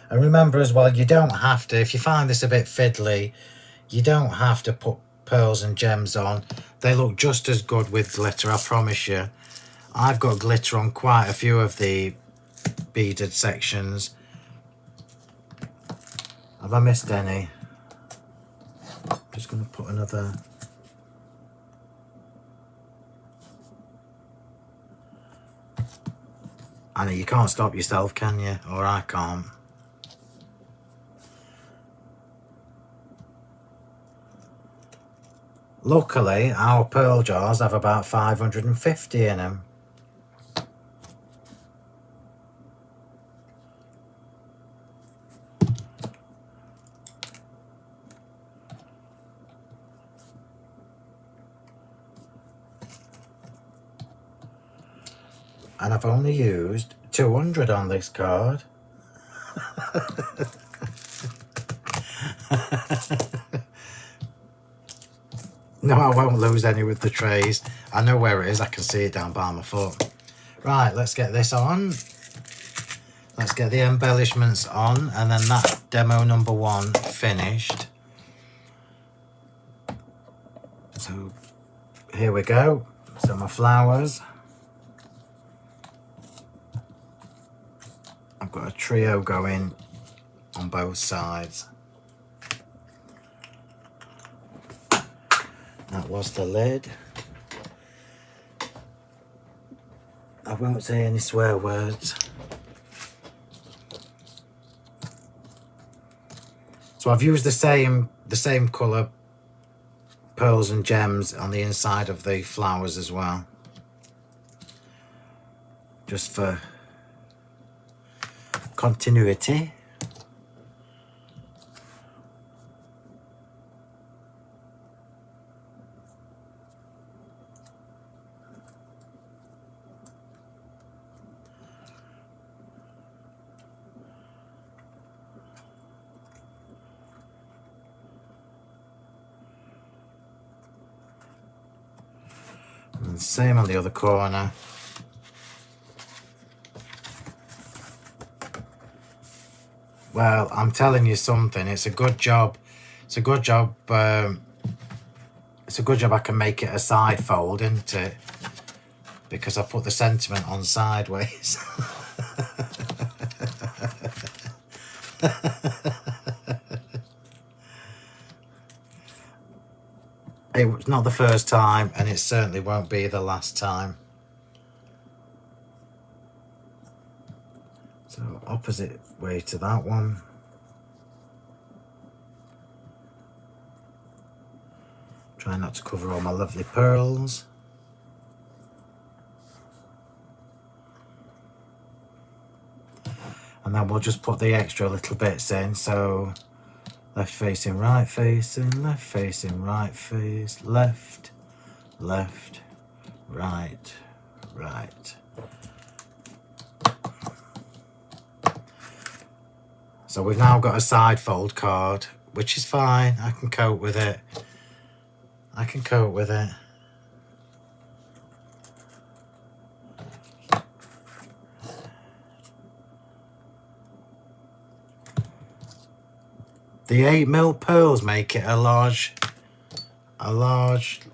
And remember as well, you don't have to, if you find this a bit fiddly, you don't have to put pearls and gems on. They look just as good with glitter, I promise you. I've got glitter on quite a few of the beaded sections. Have I missed any? Just going to put another... I know you can't stop yourself, can you? Or I can't. Luckily, our pearl jars have about 550 in them. And I've only used 200 on this card. No, I won't lose any with the trays. I know where it is. I can see it down by my foot. Right, let's get this on. Let's get the embellishments on, and then that demo number 1 finished. So here we go. So my flowers. I've got a trio going on both sides. That was the lid. I won't say any swear words. So I've used the same colour pearls and gems on the inside of the flowers as well. Just for continuity. And same on the other corner. Well, I'm telling you something, it's a good job. It's a good job. It's a good job I can make it a side fold, isn't it? Because I put the sentiment on sideways. It's not the first time, and it certainly won't be the last time. So opposite way to that one. Try not to cover all my lovely pearls. And then we'll just put the extra little bits in. So left facing, right facing, left facing, right face, left, left, right, right. So we've now got a side fold card, which is fine. I can cope with it. I can cope with it. The 8mm pearls make it a large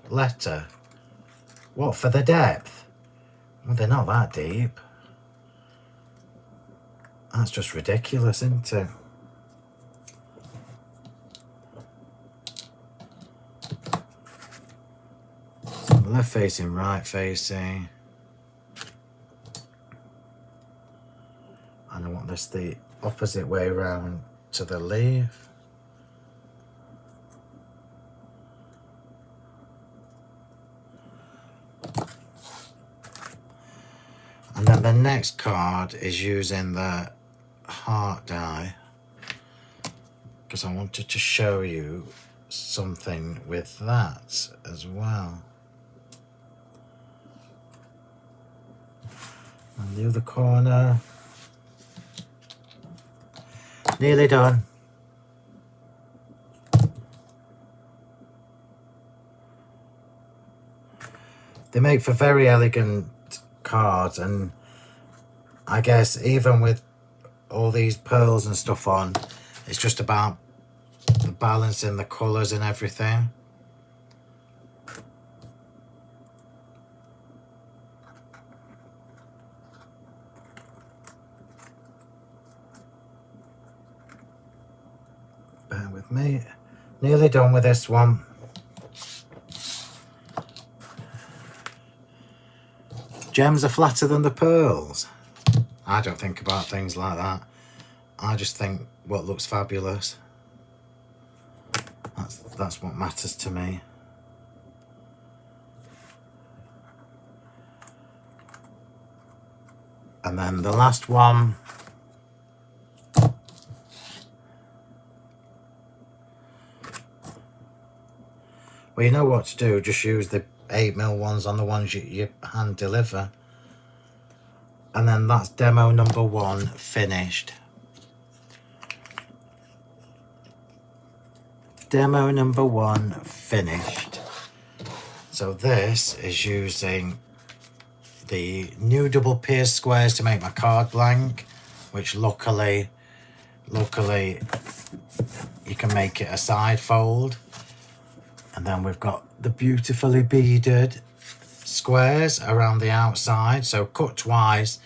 letter. What, for the depth? Well, they're not that deep. That's just ridiculous, isn't it? So left facing, right facing. And I want this the opposite way around to the leaf. And then the next card is using the heart die, because I wanted to show you something with that as well. And the other corner. Nearly done. They make for very elegant cards, and I guess even with all these pearls and stuff on, it's just about the balance in the colours and everything. Bear with me. Nearly done with this one. Gems are flatter than the pearls. I don't think about things like that. I just think what looks fabulous. That's what matters to me. And then the last one. Well, you know what to do. Just use the 8mm ones on the ones you hand deliver. And then that's demo number 1 finished. Demo number 1 finished. So this is using the new double pierced squares to make my card blank, which luckily you can make it a side fold. And then we've got the beautifully beaded squares around the outside, so cut twice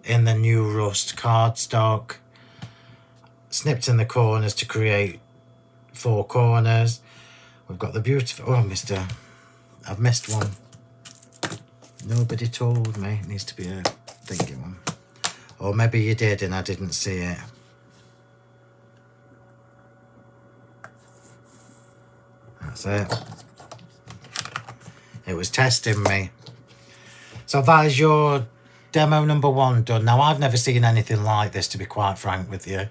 in the new rust cardstock, snipped in the corners to create 4 corners. We've got the beautiful, I've missed one. Nobody told me. It needs to be a thinking one. Or maybe you did and I didn't see it. That's it. It was testing me. So that is your demo number 1 done. Now, I've never seen anything like this, to be quite frank with you.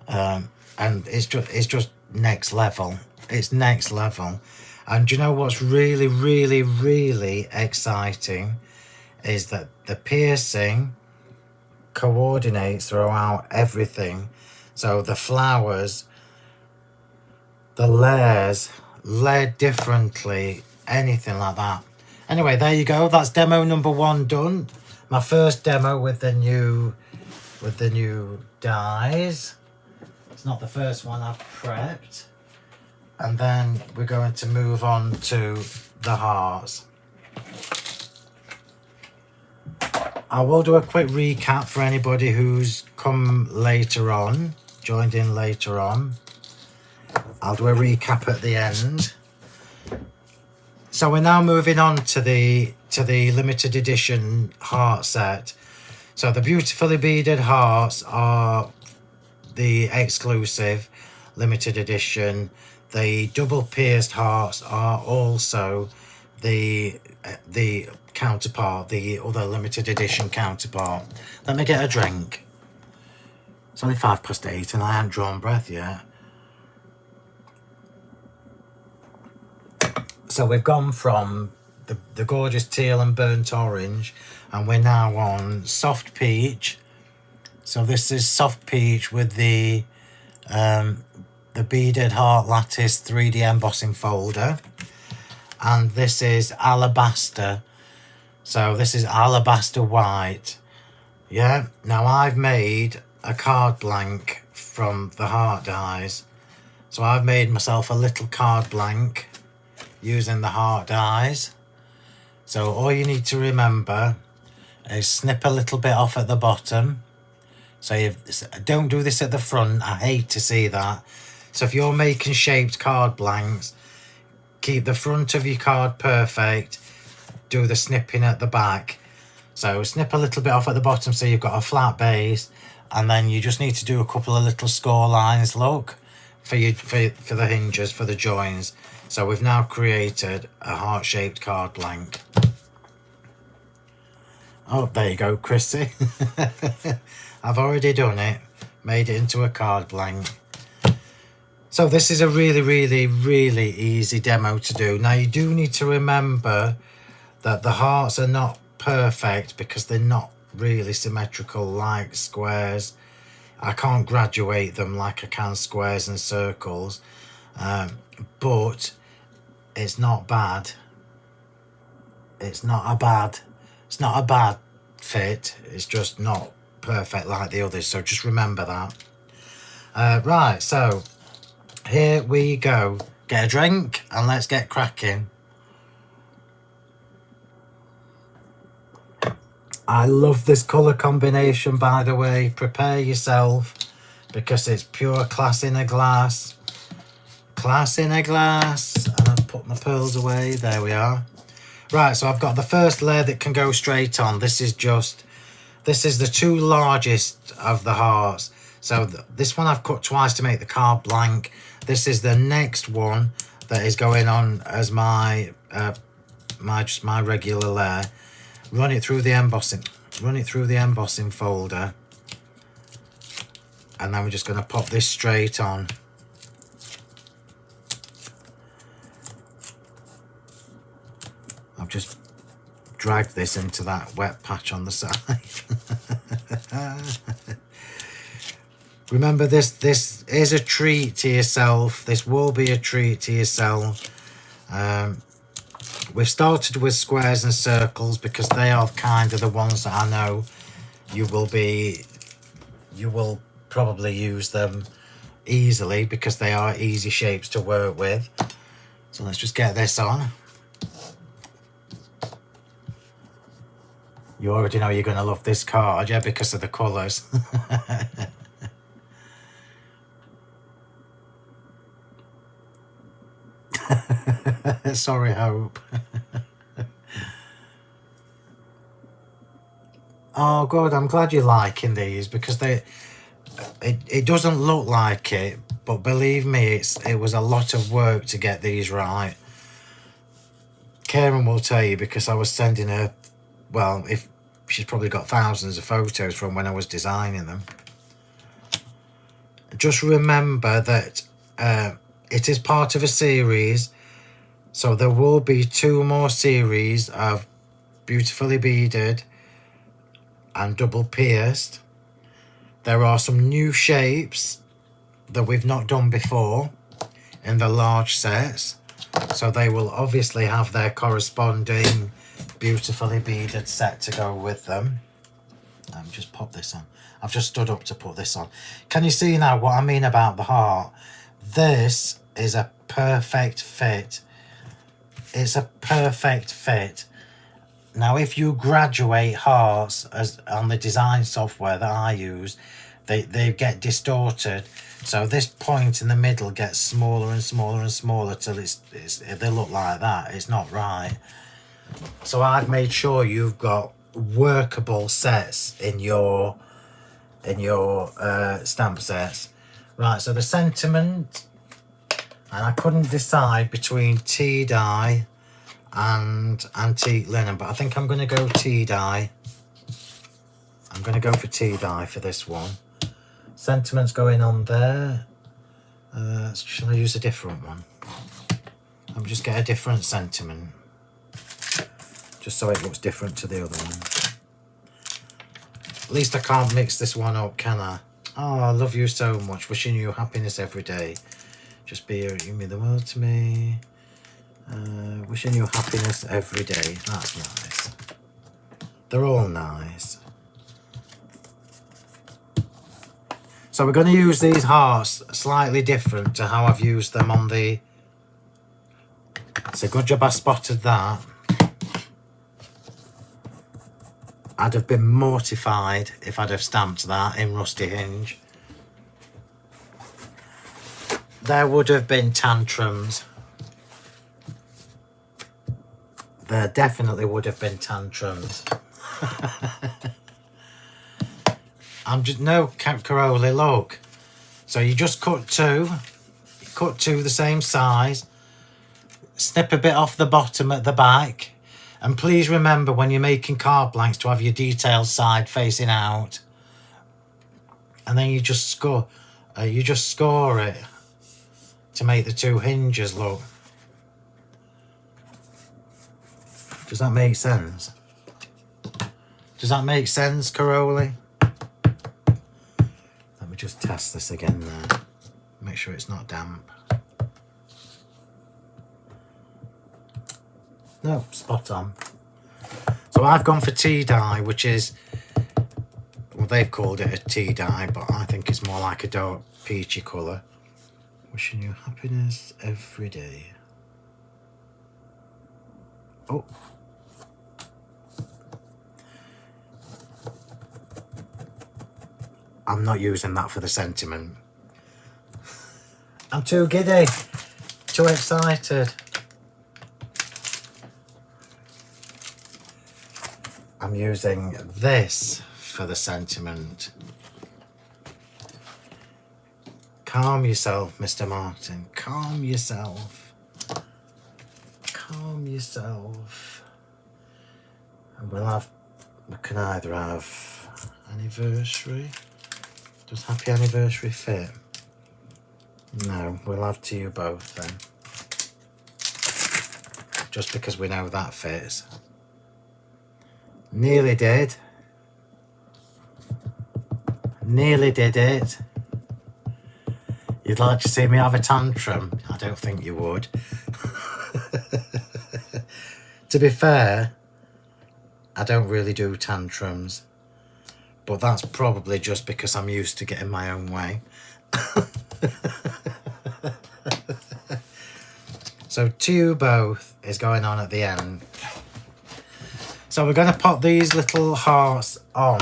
And it's just next level. It's next level. And do you know what's really, really, really exciting is that the piercing coordinates throughout everything. So the flowers, the layers, layered differently, anything like that. Anyway, there you go. That's demo number 1 done. My first demo with the new dies. It's not the first one I've prepped. And then we're going to move on to the hearts. I will do a quick recap for anybody who's come later on, joined in later on. I'll do a recap at the end. So we're now moving on to the limited edition heart set. So the beautifully beaded hearts are the exclusive limited edition. The double pierced hearts are also the counterpart, the other limited edition counterpart. Let me get a drink. It's only 8:05 and I haven't drawn breath yet. So we've gone from the gorgeous teal and burnt orange, and we're now on soft peach. So this is soft peach with the beaded heart lattice 3D embossing folder, and this is alabaster. So this is alabaster white. Yeah, now I've made a card blank from the heart dies. So I've made myself a little card blank using the heart dies. So all you need to remember is snip a little bit off at the bottom. So you don't do this at the front. I hate to see that. So if you're making shaped card blanks, keep the front of your card perfect. Do the snipping at the back. So snip a little bit off at the bottom so you've got a flat base, and then you just need to do a couple of little score lines, look, for the hinges, for the joins. So we've now created a heart-shaped card blank. Oh, there you go, Chrissy. I've already done it. Made it into a card blank. So this is a really, really, really easy demo to do. Now you do need to remember that the hearts are not perfect because they're not really symmetrical like squares. I can't graduate them like I can squares and circles, but it's not bad. It's not a bad fit. It's just not perfect like the others, so just remember that. Right, so here we go. Get a drink and let's get cracking. I love this colour combination, by the way. Prepare yourself, because it's pure class in a glass. Class in a glass. And I've put my pearls away. There we are. Right, so I've got the first layer that can go straight on. This is the two largest of the hearts. So this one I've cut twice to make the card blank. This is the next one that is going on as my my regular layer. Run it through the embossing folder, and then we're just going to pop this straight on. I've just dragged this into that wet patch on the side. Remember, this is a treat to yourself. This will be a treat to yourself. We've started with squares and circles because they are kind of the ones that I know you will probably use them easily because they are easy shapes to work with. So let's just get this on. You already know you're going to love this card, yeah, because of the colours. Sorry, Hope. Oh, good. I'm glad you're liking these because it doesn't look like it, but believe me, it was a lot of work to get these right. Karen will tell you because I was sending her, well, if she's probably got thousands of photos from when I was designing them. Just remember that it is part of a series. So there will be 2 more series of beautifully beaded and double pierced. There are some new shapes that we've not done before in the large sets. So they will obviously have their corresponding beautifully beaded set to go with them. Just pop this on. I've just stood up to put this on. Can you see now what I mean about the heart? This is a perfect fit. It's a perfect fit. Now, if you graduate hearts as on the design software that I use, they get distorted. So this point in the middle gets smaller and smaller and smaller till they look like that. It's not right. So I've made sure you've got workable sets in your stamp sets. Right, so the sentiment. And I couldn't decide between tea dye and antique linen, but I think I'm going to go tea dye. I'm going to go for tea dye for this one. Sentiment's going on there. Shall I use a different one? I'll just get a different sentiment, just so it looks different to the other one. At least I can't mix this one up, can I? Oh, I love you so much. Wishing you happiness every day. Just be here, you mean the world to me. Wishing you happiness every day. That's nice. They're all nice. So we're going to use these hearts slightly different to how I've used them on the... It's a good job I spotted that. I'd have been mortified if I'd have stamped that in rusty hinge. There would have been tantrums. There definitely would have been tantrums. I'm just, no, Caroli, look. So you just cut two the same size, snip a bit off the bottom at the back, and please remember when you're making card blanks to have your detailed side facing out, and then you just score it to make the two hinges look. Does that make sense? Does that make sense, Caroli? Let me just test this again there. Make sure it's not damp. No, spot on. So I've gone for tea dye, which is, well, they've called it a tea dye, but I think it's more like a dark peachy colour. Wishing you happiness every day. Oh. I'm not using that for the sentiment. I'm too giddy, too excited. I'm using this for the sentiment. Calm yourself, Mr. Martin. Calm yourself. Calm yourself. And we can either have anniversary. Does happy anniversary fit? No, we'll have to you both then. Just because we know that fits. Nearly did. Nearly did it. You'd like to see me have a tantrum? I don't think you would. To be fair, I don't really do tantrums. But that's probably just because I'm used to getting my own way. So to you both is going on at the end. So we're going to pop these little hearts on.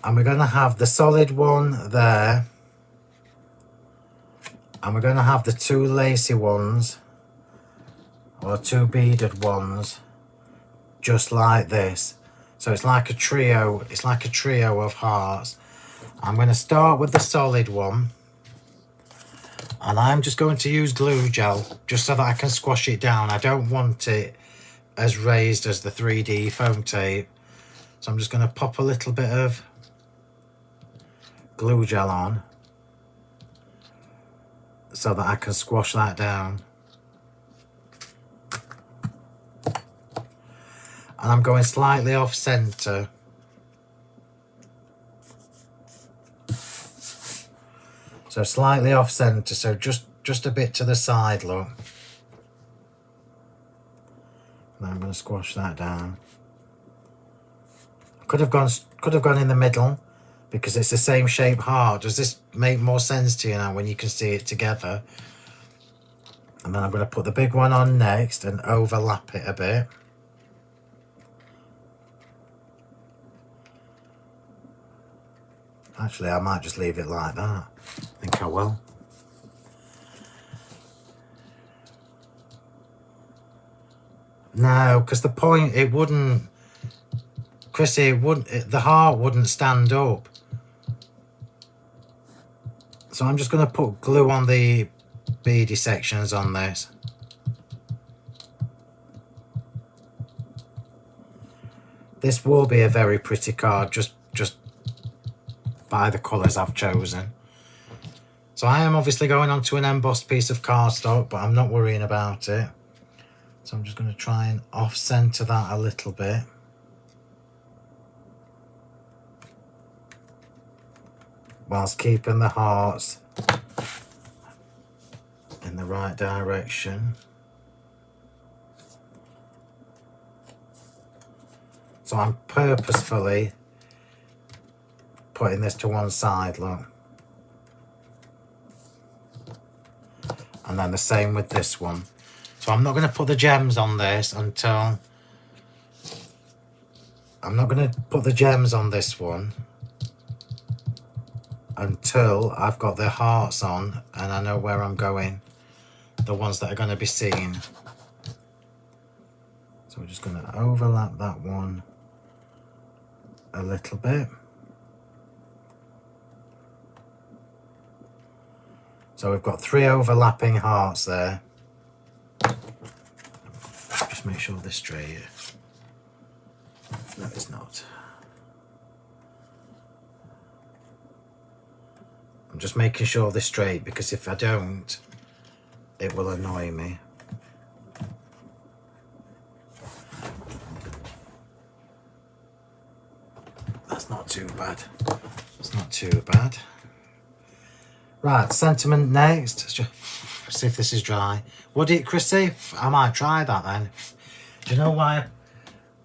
And we're going to have the solid one there. And we're going to have the two lacy ones. Or two beaded ones. Just like this. So it's like a trio. It's like a trio of hearts. I'm going to start with the solid one. And I'm just going to use glue gel. Just so that I can squash it down. I don't want it as raised as the 3D foam tape. So I'm just going to pop a little bit of glue gel on. So that I can squash that down. And I'm going slightly off centre. So slightly off centre, so just a bit to the side, look. And I'm going to squash that down. Could have gone in the middle because it's the same shape heart. Does this make more sense to you now when you can see it together? And then I'm going to put the big one on next and overlap it a bit. Actually, I might just leave it like that. I think I will. No, because the point, it wouldn't... Chrissy, the heart wouldn't stand up. So I'm just going to put glue on the beady sections on this. This will be a very pretty card, just by the colours I've chosen. So I am obviously going on to an embossed piece of cardstock, but I'm not worrying about it. So I'm just going to try and off-centre that a little bit. Whilst keeping the hearts in the right direction. So I'm purposefully putting this to one side, look. And then the same with this one. So I'm not going to put the gems on this until I'm not going to put the gems on this one until I've got the hearts on and I know where I'm going, the ones that are going to be seen. So we're just going to overlap that one a little bit. So we've got 3 overlapping hearts there. Just make sure they're straight. No, it's not. I'm just making sure they're straight, because if I don't, it will annoy me. That's not too bad. It's not too bad. Right, sentiment next. Let's just see if this is dry. What did Chrissy? I might try that then. Do you know why?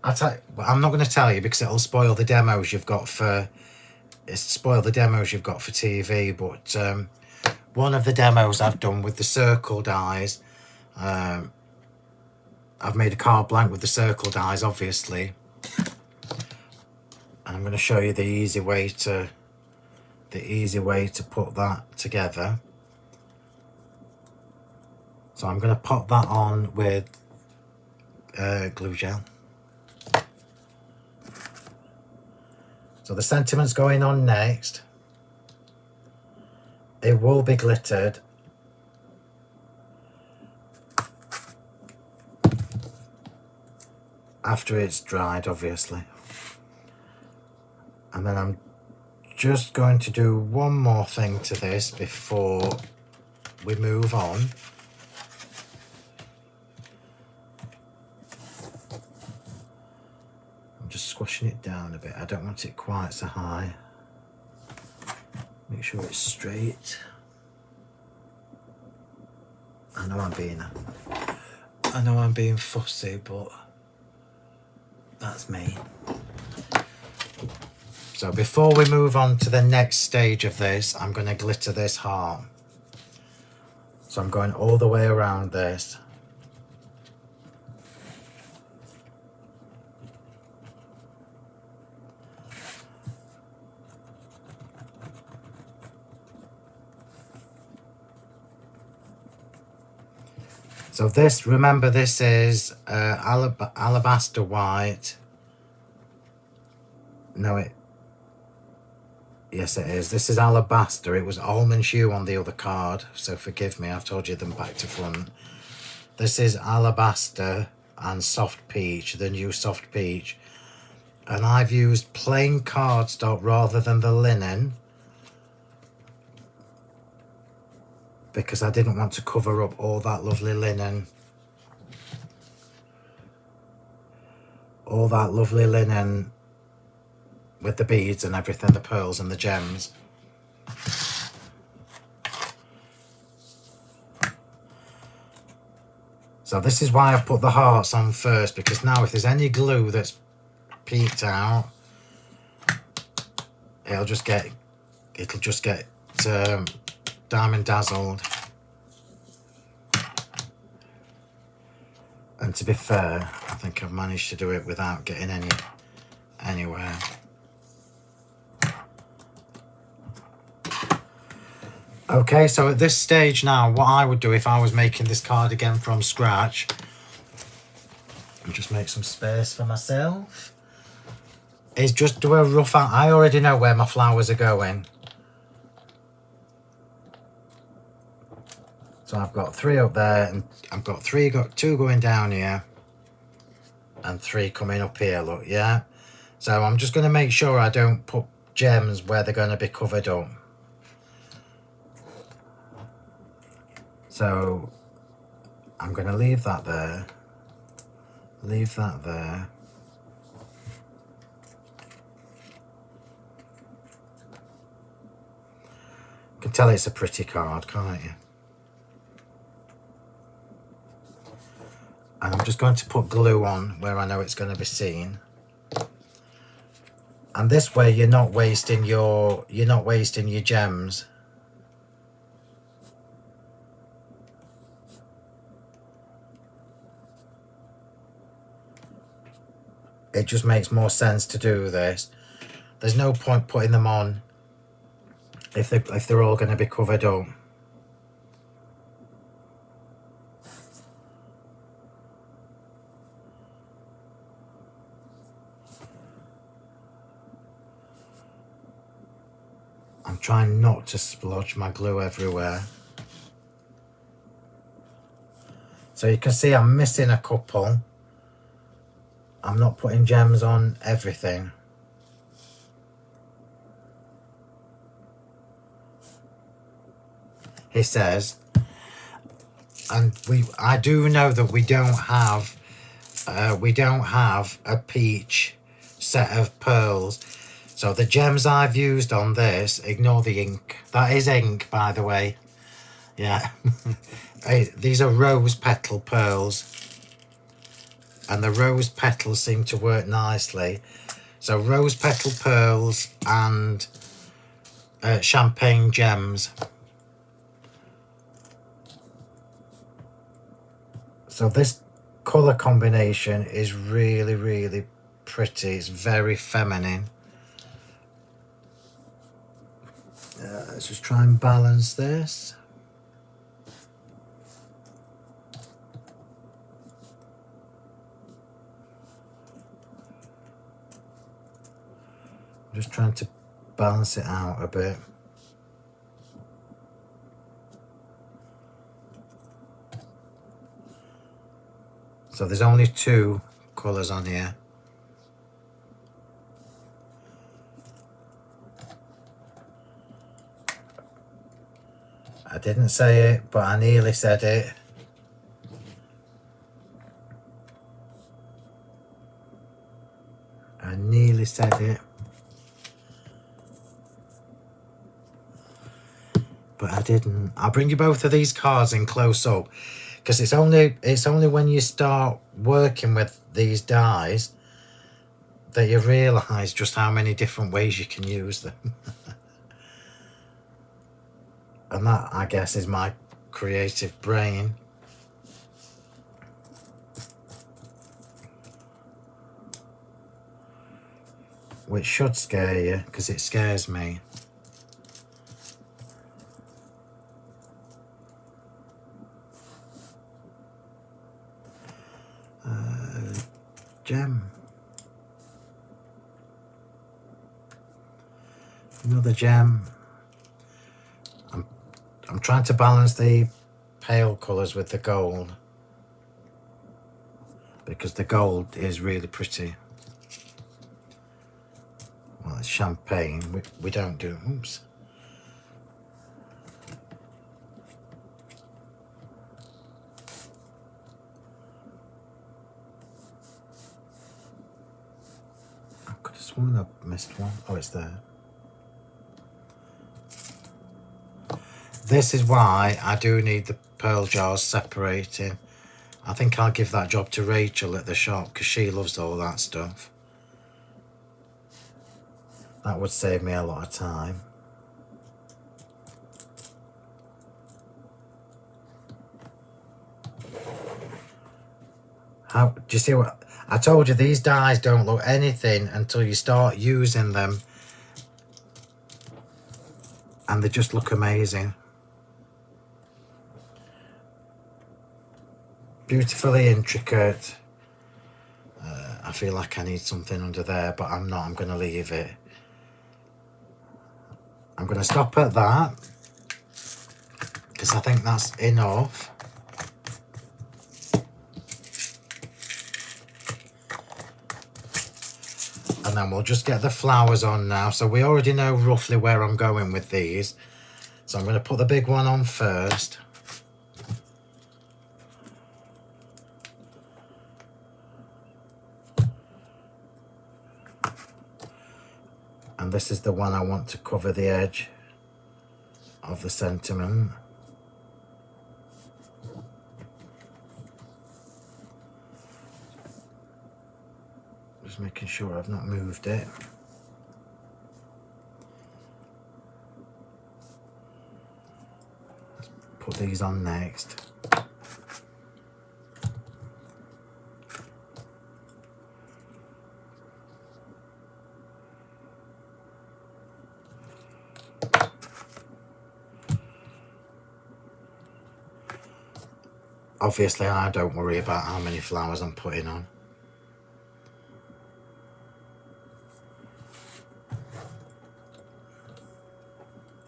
I'm not going to tell you because it'll spoil the demos you've got for. TV. But one of the demos I've done with the circle dies, I've made a card blank with the circle dies, obviously. And I'm going to show you the easy way to put that together. So I'm going to pop that on with glue gel. So the sentiment's going on next. It will be glittered. After it's dried, obviously. And then I'm just going to do one more thing to this before we move on. I'm just squashing it down a bit. I don't want it quite so high. Make sure it's straight. I know I'm being fussy, but that's me. So before we move on to the next stage of this, I'm going to glitter this heart. So I'm going all the way around this. So this, remember, this is alabaster white. No, yes it is. This is alabaster. It was almond hue on the other card, so forgive me, I've told you them back to front. This is alabaster and soft peach, the new soft peach. And I've used plain cardstock rather than the linen, because I didn't want to cover up all that lovely linen. All that lovely linen with the beads and everything, the pearls and the gems. So this is why I put the hearts on first, because now if there's any glue that's peeked out, it'll just get diamond dazzled. And to be fair, I think I've managed to do it without getting anywhere. Okay, so at this stage now, what I would do if I was making this card again from scratch, and just make some space for myself, is just do a rough out. I already know where my flowers are going. So I've got 3 up there, and I've got 2 going down here, and 3 coming up here, look, yeah? So I'm just going to make sure I don't put gems where they're going to be covered up. So I'm going to leave that there, leave that there. You can tell it's a pretty card, can't you? And I'm just going to put glue on where I know it's going to be seen. And this way you're not wasting your gems. it just makes more sense to do this. There's no point putting them on if they're all going to be covered up. I'm trying not to splodge my glue everywhere. So you can see I'm missing a couple. I'm not putting gems on everything. He says, and I do know that we don't have a peach set of pearls. So the gems I've used on this, ignore the ink. That is ink, by the way. Yeah. These are rose petal pearls. And the rose petals seem to work nicely. So rose petal pearls and champagne gems. So this colour combination is really, really pretty. It's very feminine. Let's just try and balance this. I'm just trying to balance it out a bit. So there's only 2 colours on here. I didn't say it, but I nearly said it. I nearly said it. But I didn't. I'll bring you both of these cards in close up, because it's only when you start working with these dies that you realise just how many different ways you can use them. And that, I guess, is my creative brain. Which should scare you, because it scares me. Gem. Another gem. I'm trying to balance the pale colours with the gold, because the gold is really pretty. Well, it's champagne. We don't do. Oops. I could have sworn I missed one. Oh, it's there. This is why I do need the pearl jars separating. I think I'll give that job to Rachel at the shop, because she loves all that stuff. That would save me a lot of time. How do you see what I told you? These dies don't look anything until you start using them, and they just look amazing. Beautifully intricate. I feel like I need something under there, but I'm not. I'm going to leave it. I'm going to stop at that, because I think that's enough. And then we'll just get the flowers on now. So we already know roughly where I'm going with these. So I'm going to put the big one on first. And this is the one I want to cover the edge of the sentiment. Just making sure I've not moved it. Let's put these on next. obviously I don't worry about how many flowers I'm putting on.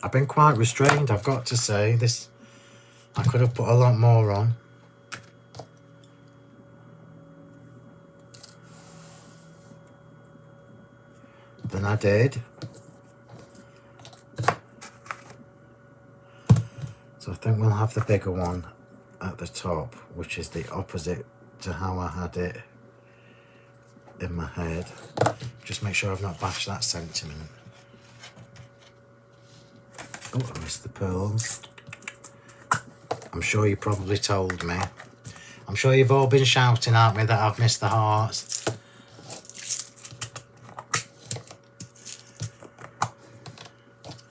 I've been quite restrained, I've got to say. This, I could have put a lot more on. Than I did. So I think we'll have the bigger one at the top, which is the opposite to how I had it in my head. Just make sure I've not bashed that sentiment. Oh, I missed the pearls. I'm sure you probably told me. I'm sure you've all been shouting at me that I've missed the hearts.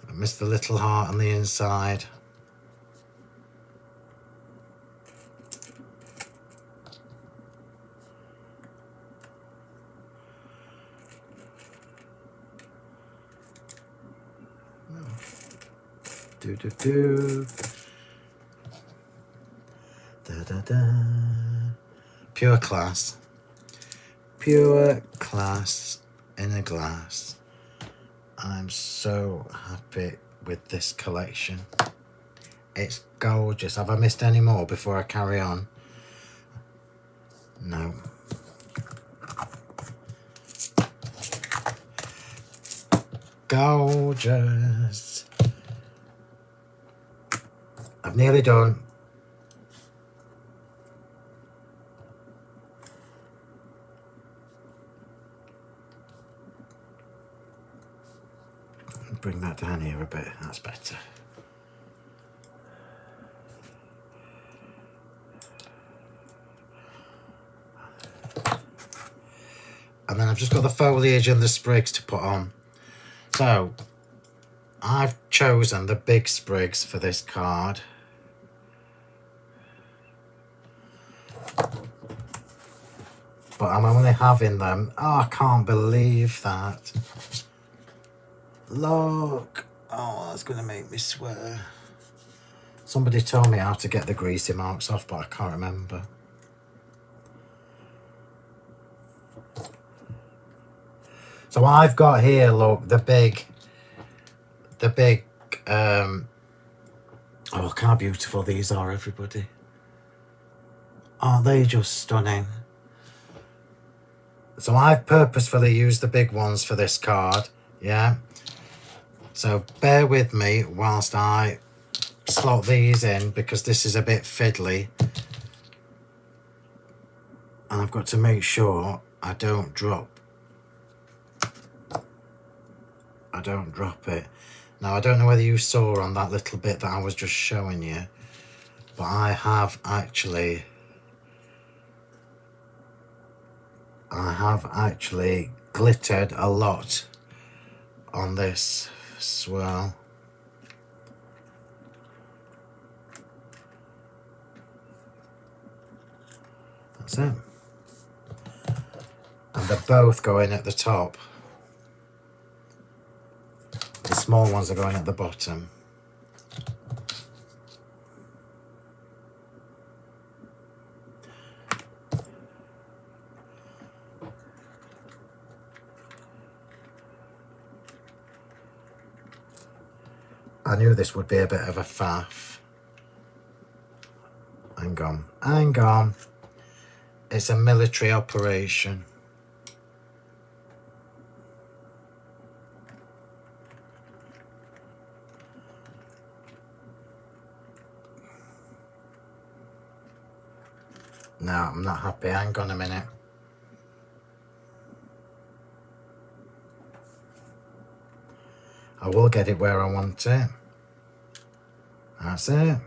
I missed the little heart on the inside. Do do do. Da da da. Pure class. Pure class in a glass. I'm so happy with this collection. It's gorgeous. Have I missed any more before I carry on? No. Gorgeous. I've nearly done. Bring that down here a bit, that's better. And then I've just got the foliage and the sprigs to put on. So, I've chosen the big sprigs for this card. But I'm only having them. Oh, I can't believe that. Look. Oh, that's going to make me swear. Somebody told me how to get the greasy marks off, but I can't remember. So I've got here, look, the big, oh, look how beautiful these are, everybody. Aren't they just stunning? So I've purposefully used the big ones for this card, yeah? So bear with me whilst I slot these in, because this is a bit fiddly. And I've got to make sure I don't drop it. Now, I don't know whether you saw on that little bit that I was just showing you, but I have actually glittered a lot on this swirl. That's it. And they're both going at the top. The small ones are going at the bottom. I knew this would be a bit of a faff. Hang on, hang on. It's a military operation. No, I'm not happy. Hang on a minute. I will get it where I want it. That's it.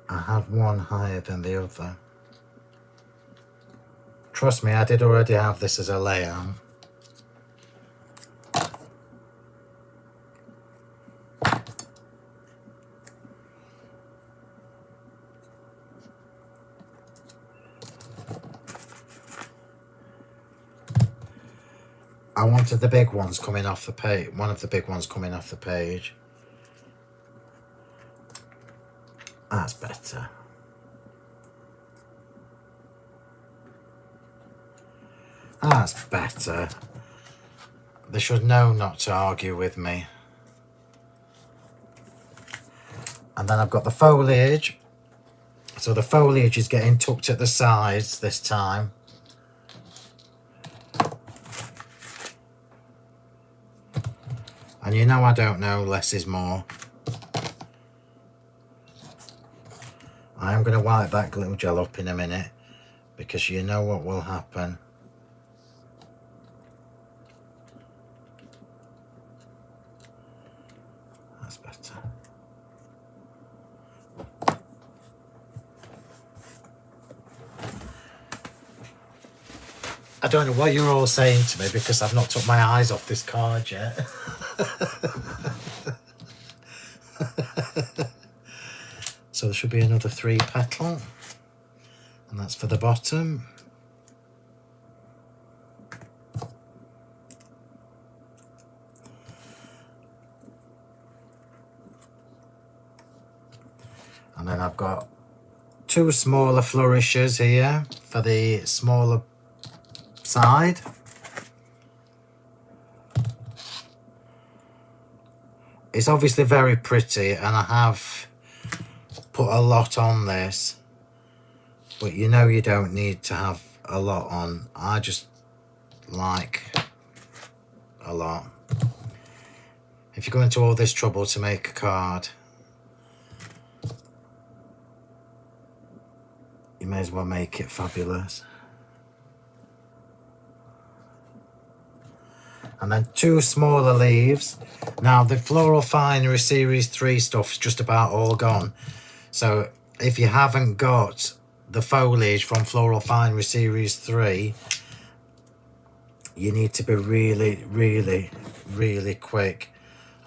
I have one higher than the other. Trust me, I did already have this as a layout. I wanted the big ones coming off the page, one of the big ones coming off the page. That's better. That's better. They should know not to argue with me. And then I've got the foliage. So the foliage is getting tucked at the sides this time. And you know I don't know, less is more. I am going to wipe that glue gel up in a minute, because you know what will happen. That's better. I don't know what you're all saying to me, because I've not took my eyes off this card yet. So there should be another 3 petal, and that's for the bottom. And then I've got 2 smaller flourishes here for the smaller side. It's obviously very pretty, and I have put a lot on this, but you know you don't need to have a lot on. I just like a lot. If you go into all this trouble to make a card, you may as well make it fabulous. And then 2 smaller leaves. Now the Floral Finery Series 3 stuff's just about all gone. So if you haven't got the foliage from Floral Finery Series 3, you need to be really, really, really quick.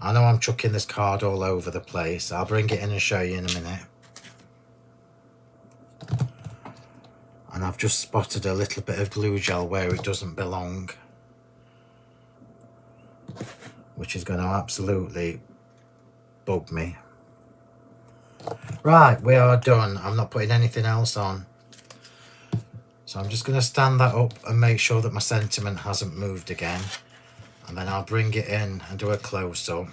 I know I'm chucking this card all over the place. I'll bring it in and show you in a minute. And I've just spotted a little bit of glue gel where it doesn't belong, which is going to absolutely bug me. Right, we are done. I'm not putting anything else on. So I'm just going to stand that up and make sure that my sentiment hasn't moved again. And then I'll bring it in and do a close-up.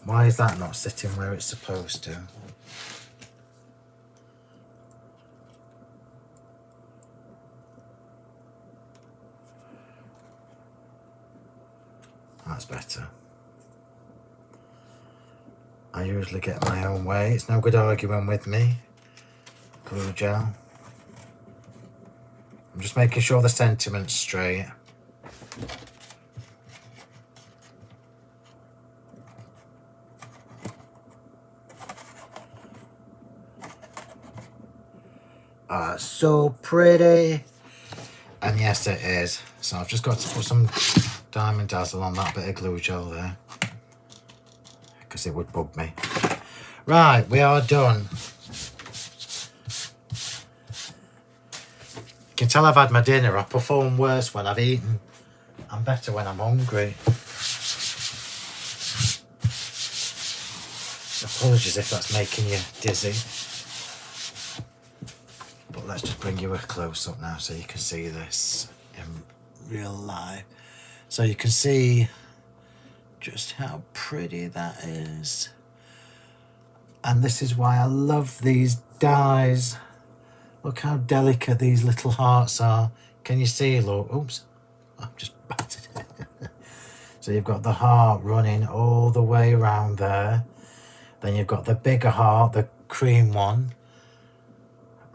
Why is that not sitting where it's supposed to? That's better. I usually get my own way. It's no good arguing with me. Glue gel. I'm just making sure the sentiment's straight. Ah, so pretty. And yes, it is. So I've just got to put some Diamond Dazzle on that bit of glue gel there, because it would bug me. Right, we are done. You can tell I've had my dinner. I perform worse when I've eaten. I'm better when I'm hungry. Apologies if that's making you dizzy. But let's just bring you a close-up now so you can see this in real life. So you can see just how pretty that is. And this is why I love these dies. Look how delicate these little hearts are. Can you see? Look, oops, I've just battered it. So you've got the heart running all the way around there. Then you've got the bigger heart, the cream one,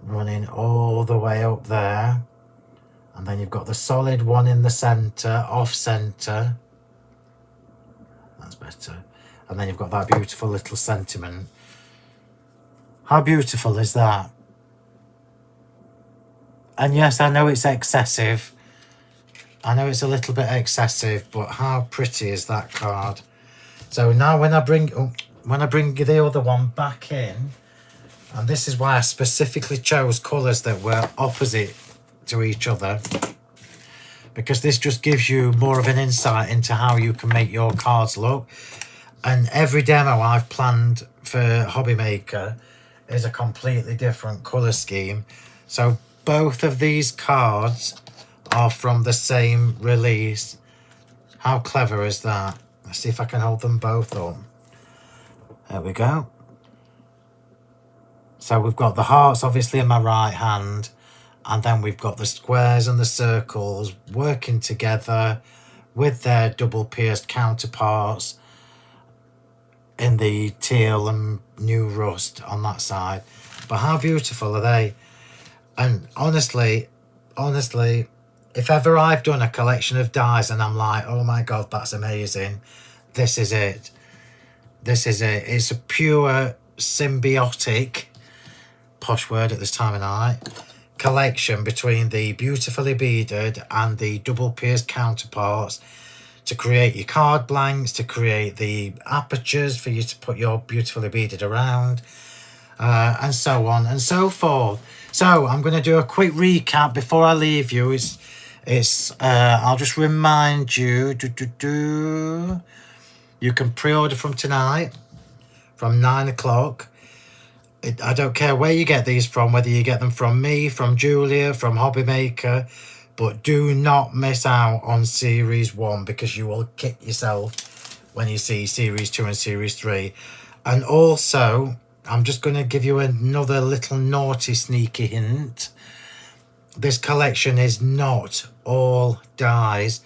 running all the way up there. And then you've got the solid one in the centre, off centre. That's better. And then you've got that beautiful little sentiment. How beautiful is that? And yes, I know it's excessive. I know it's a little bit excessive, but how pretty is that card? So now when I bring the other one back in, and this is why I specifically chose colours that were opposite to each other, because this just gives you more of an insight into how you can make your cards look. And every demo I've planned for Hobby Maker is a completely different colour scheme. So both of these cards are from the same release. How clever is that? Let's see if I can hold them both up. There we go. So we've got the hearts obviously in my right hand, and then we've got the squares and the circles working together with their double pierced counterparts in the teal and new rust on that side. But how beautiful are they? And honestly, if ever I've done a collection of dies and I'm like, oh my god, that's amazing, this is it. This is it. It's a pure symbiotic, posh word at this time of night, collection between the beautifully beaded and the double pierced counterparts to create your card blanks, to create the apertures for you to put your beautifully beaded around, and so on and so forth. So I'm going to do a quick recap before I leave you. I'll just remind you, you can pre-order from tonight from 9 o'clock. I don't care where you get these from, whether you get them from me, from Julia, from Hobby Maker, but do not miss out on Series 1 because you will kick yourself when you see Series 2 and Series 3. And also, I'm just going to give you another little naughty, sneaky hint. This collection is not all dies.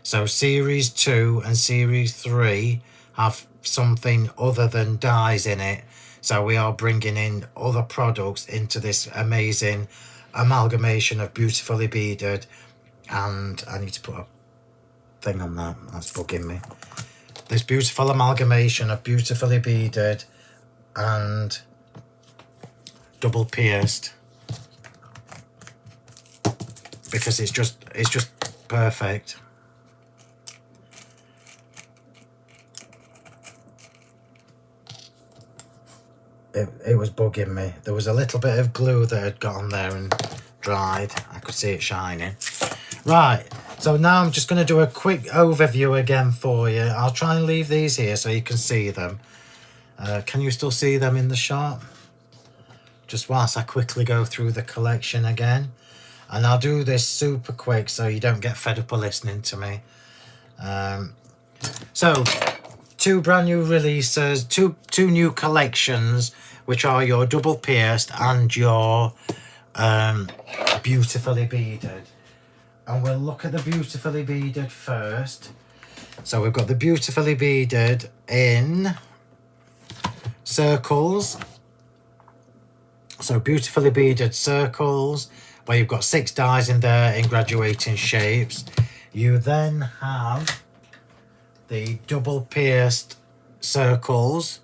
So Series 2 and Series 3 have something other than dies in it. So we are bringing in other products into this amazing amalgamation of beautifully beaded, and I need to put a thing on that, that's bugging me. This beautiful amalgamation of beautifully beaded and double pierced, because it's just perfect. It was bugging me. There was a little bit of glue that had got on there and dried. I could see it shining. Right, so now I'm just going to do a quick overview again for you. I'll try and leave these here so you can see them. Can you still see them in the shot? Just whilst I quickly go through the collection again. And I'll do this super quick so you don't get fed up of listening to me. So, two brand new releases, two new collections, which are your double pierced and your beautifully beaded. And we'll look at the beautifully beaded first. So we've got the beautifully beaded in circles. So beautifully beaded circles, where you've got 6 dies in there in graduating shapes. You then have the double pierced circles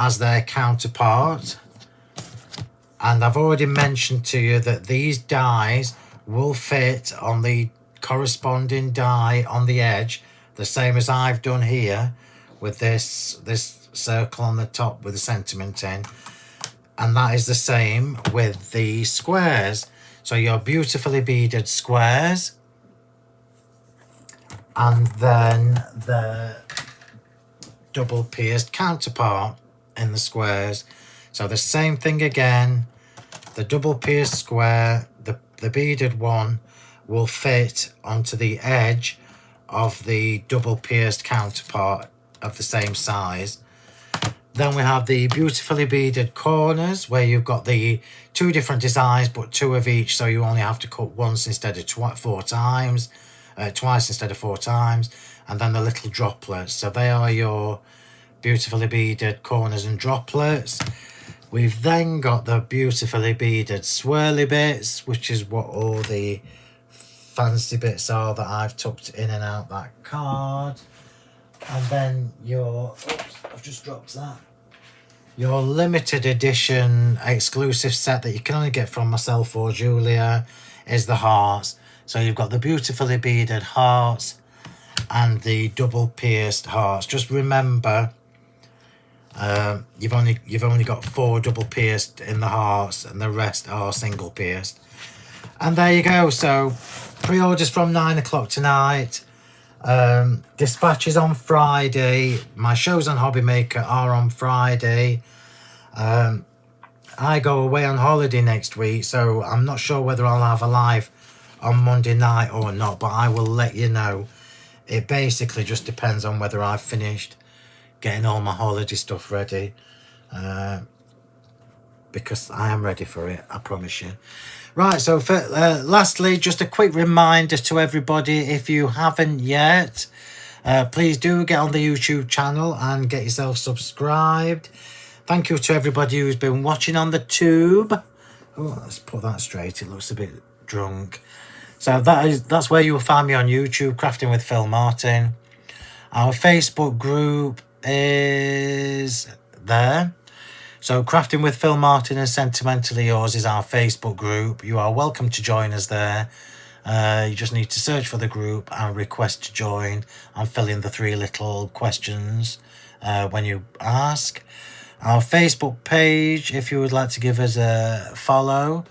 as their counterpart. And I've already mentioned to you that these dies will fit on the corresponding die on the edge, the same as I've done here with this circle on the top with the sentiment in. And that is the same with the squares. So your beautifully beaded squares, and then the double pierced counterpart in the squares. So the same thing again, the double pierced square, the beaded one will fit onto the edge of the double pierced counterpart of the same size. Then we have the beautifully beaded corners, where you've got the 2 different designs but 2 of each, so you only have to cut once instead of 4 times, twice instead of 4 times. And then the little droplets, so they are your beautifully beaded corners and droplets. We've then got the beautifully beaded swirly bits, which is what all the fancy bits are that I've tucked in and out that card. And then your, oops, I've just dropped that. Your limited edition exclusive set that you can only get from myself or Julia is the hearts. So you've got the beautifully beaded hearts and the double pierced hearts. Just remember, you've only got 4 double pierced in the hearts, and the rest are single pierced. And there you go. So pre-orders from 9 o'clock tonight. Dispatches on Friday. My shows on Hobby Maker are on Friday. I go away on holiday next week, so I'm not sure whether I'll have a live on Monday night or not, but I will let you know. It basically just depends on whether I've finished getting all my holiday stuff ready, because I am ready for it, I promise you. Right, so lastly, just a quick reminder to everybody, if you haven't yet, please do get on the YouTube channel and get yourself subscribed. Thank you to everybody who's been watching on the tube. Oh, let's put that straight, it looks a bit drunk. So that's where you'll find me on YouTube, Crafting with Phill Martin. Our Facebook group is there. So Crafting with Phill Martin and Sentimentally Yours is our Facebook group. You are welcome to join us there. You just need to search for the group and request to join and fill in the 3 little questions when you ask. Our Facebook page, if you would like to give us a follow,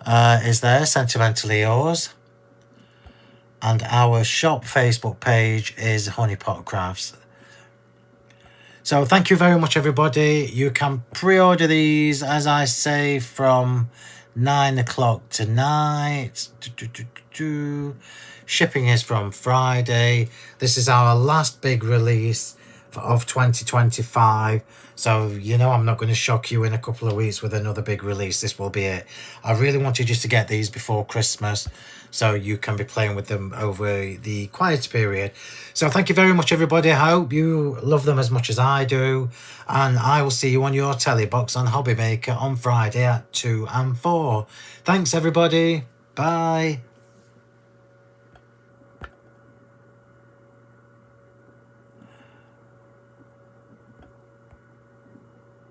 is there, Sentimentally Yours. And our shop Facebook page is Honeypot Crafts. So thank you very much, everybody. You can pre-order these, as I say, from 9 o'clock tonight. Shipping is from Friday. This is our last big release of 2025. So, you know, I'm not going to shock you in a couple of weeks with another big release. This will be it. I really wanted you to get these before Christmas, so you can be playing with them over the quiet period. So thank you very much, everybody. I hope you love them as much as I do. And I will see you on your telly box on Hobby Maker on Friday at 2 and 4. Thanks, everybody. Bye.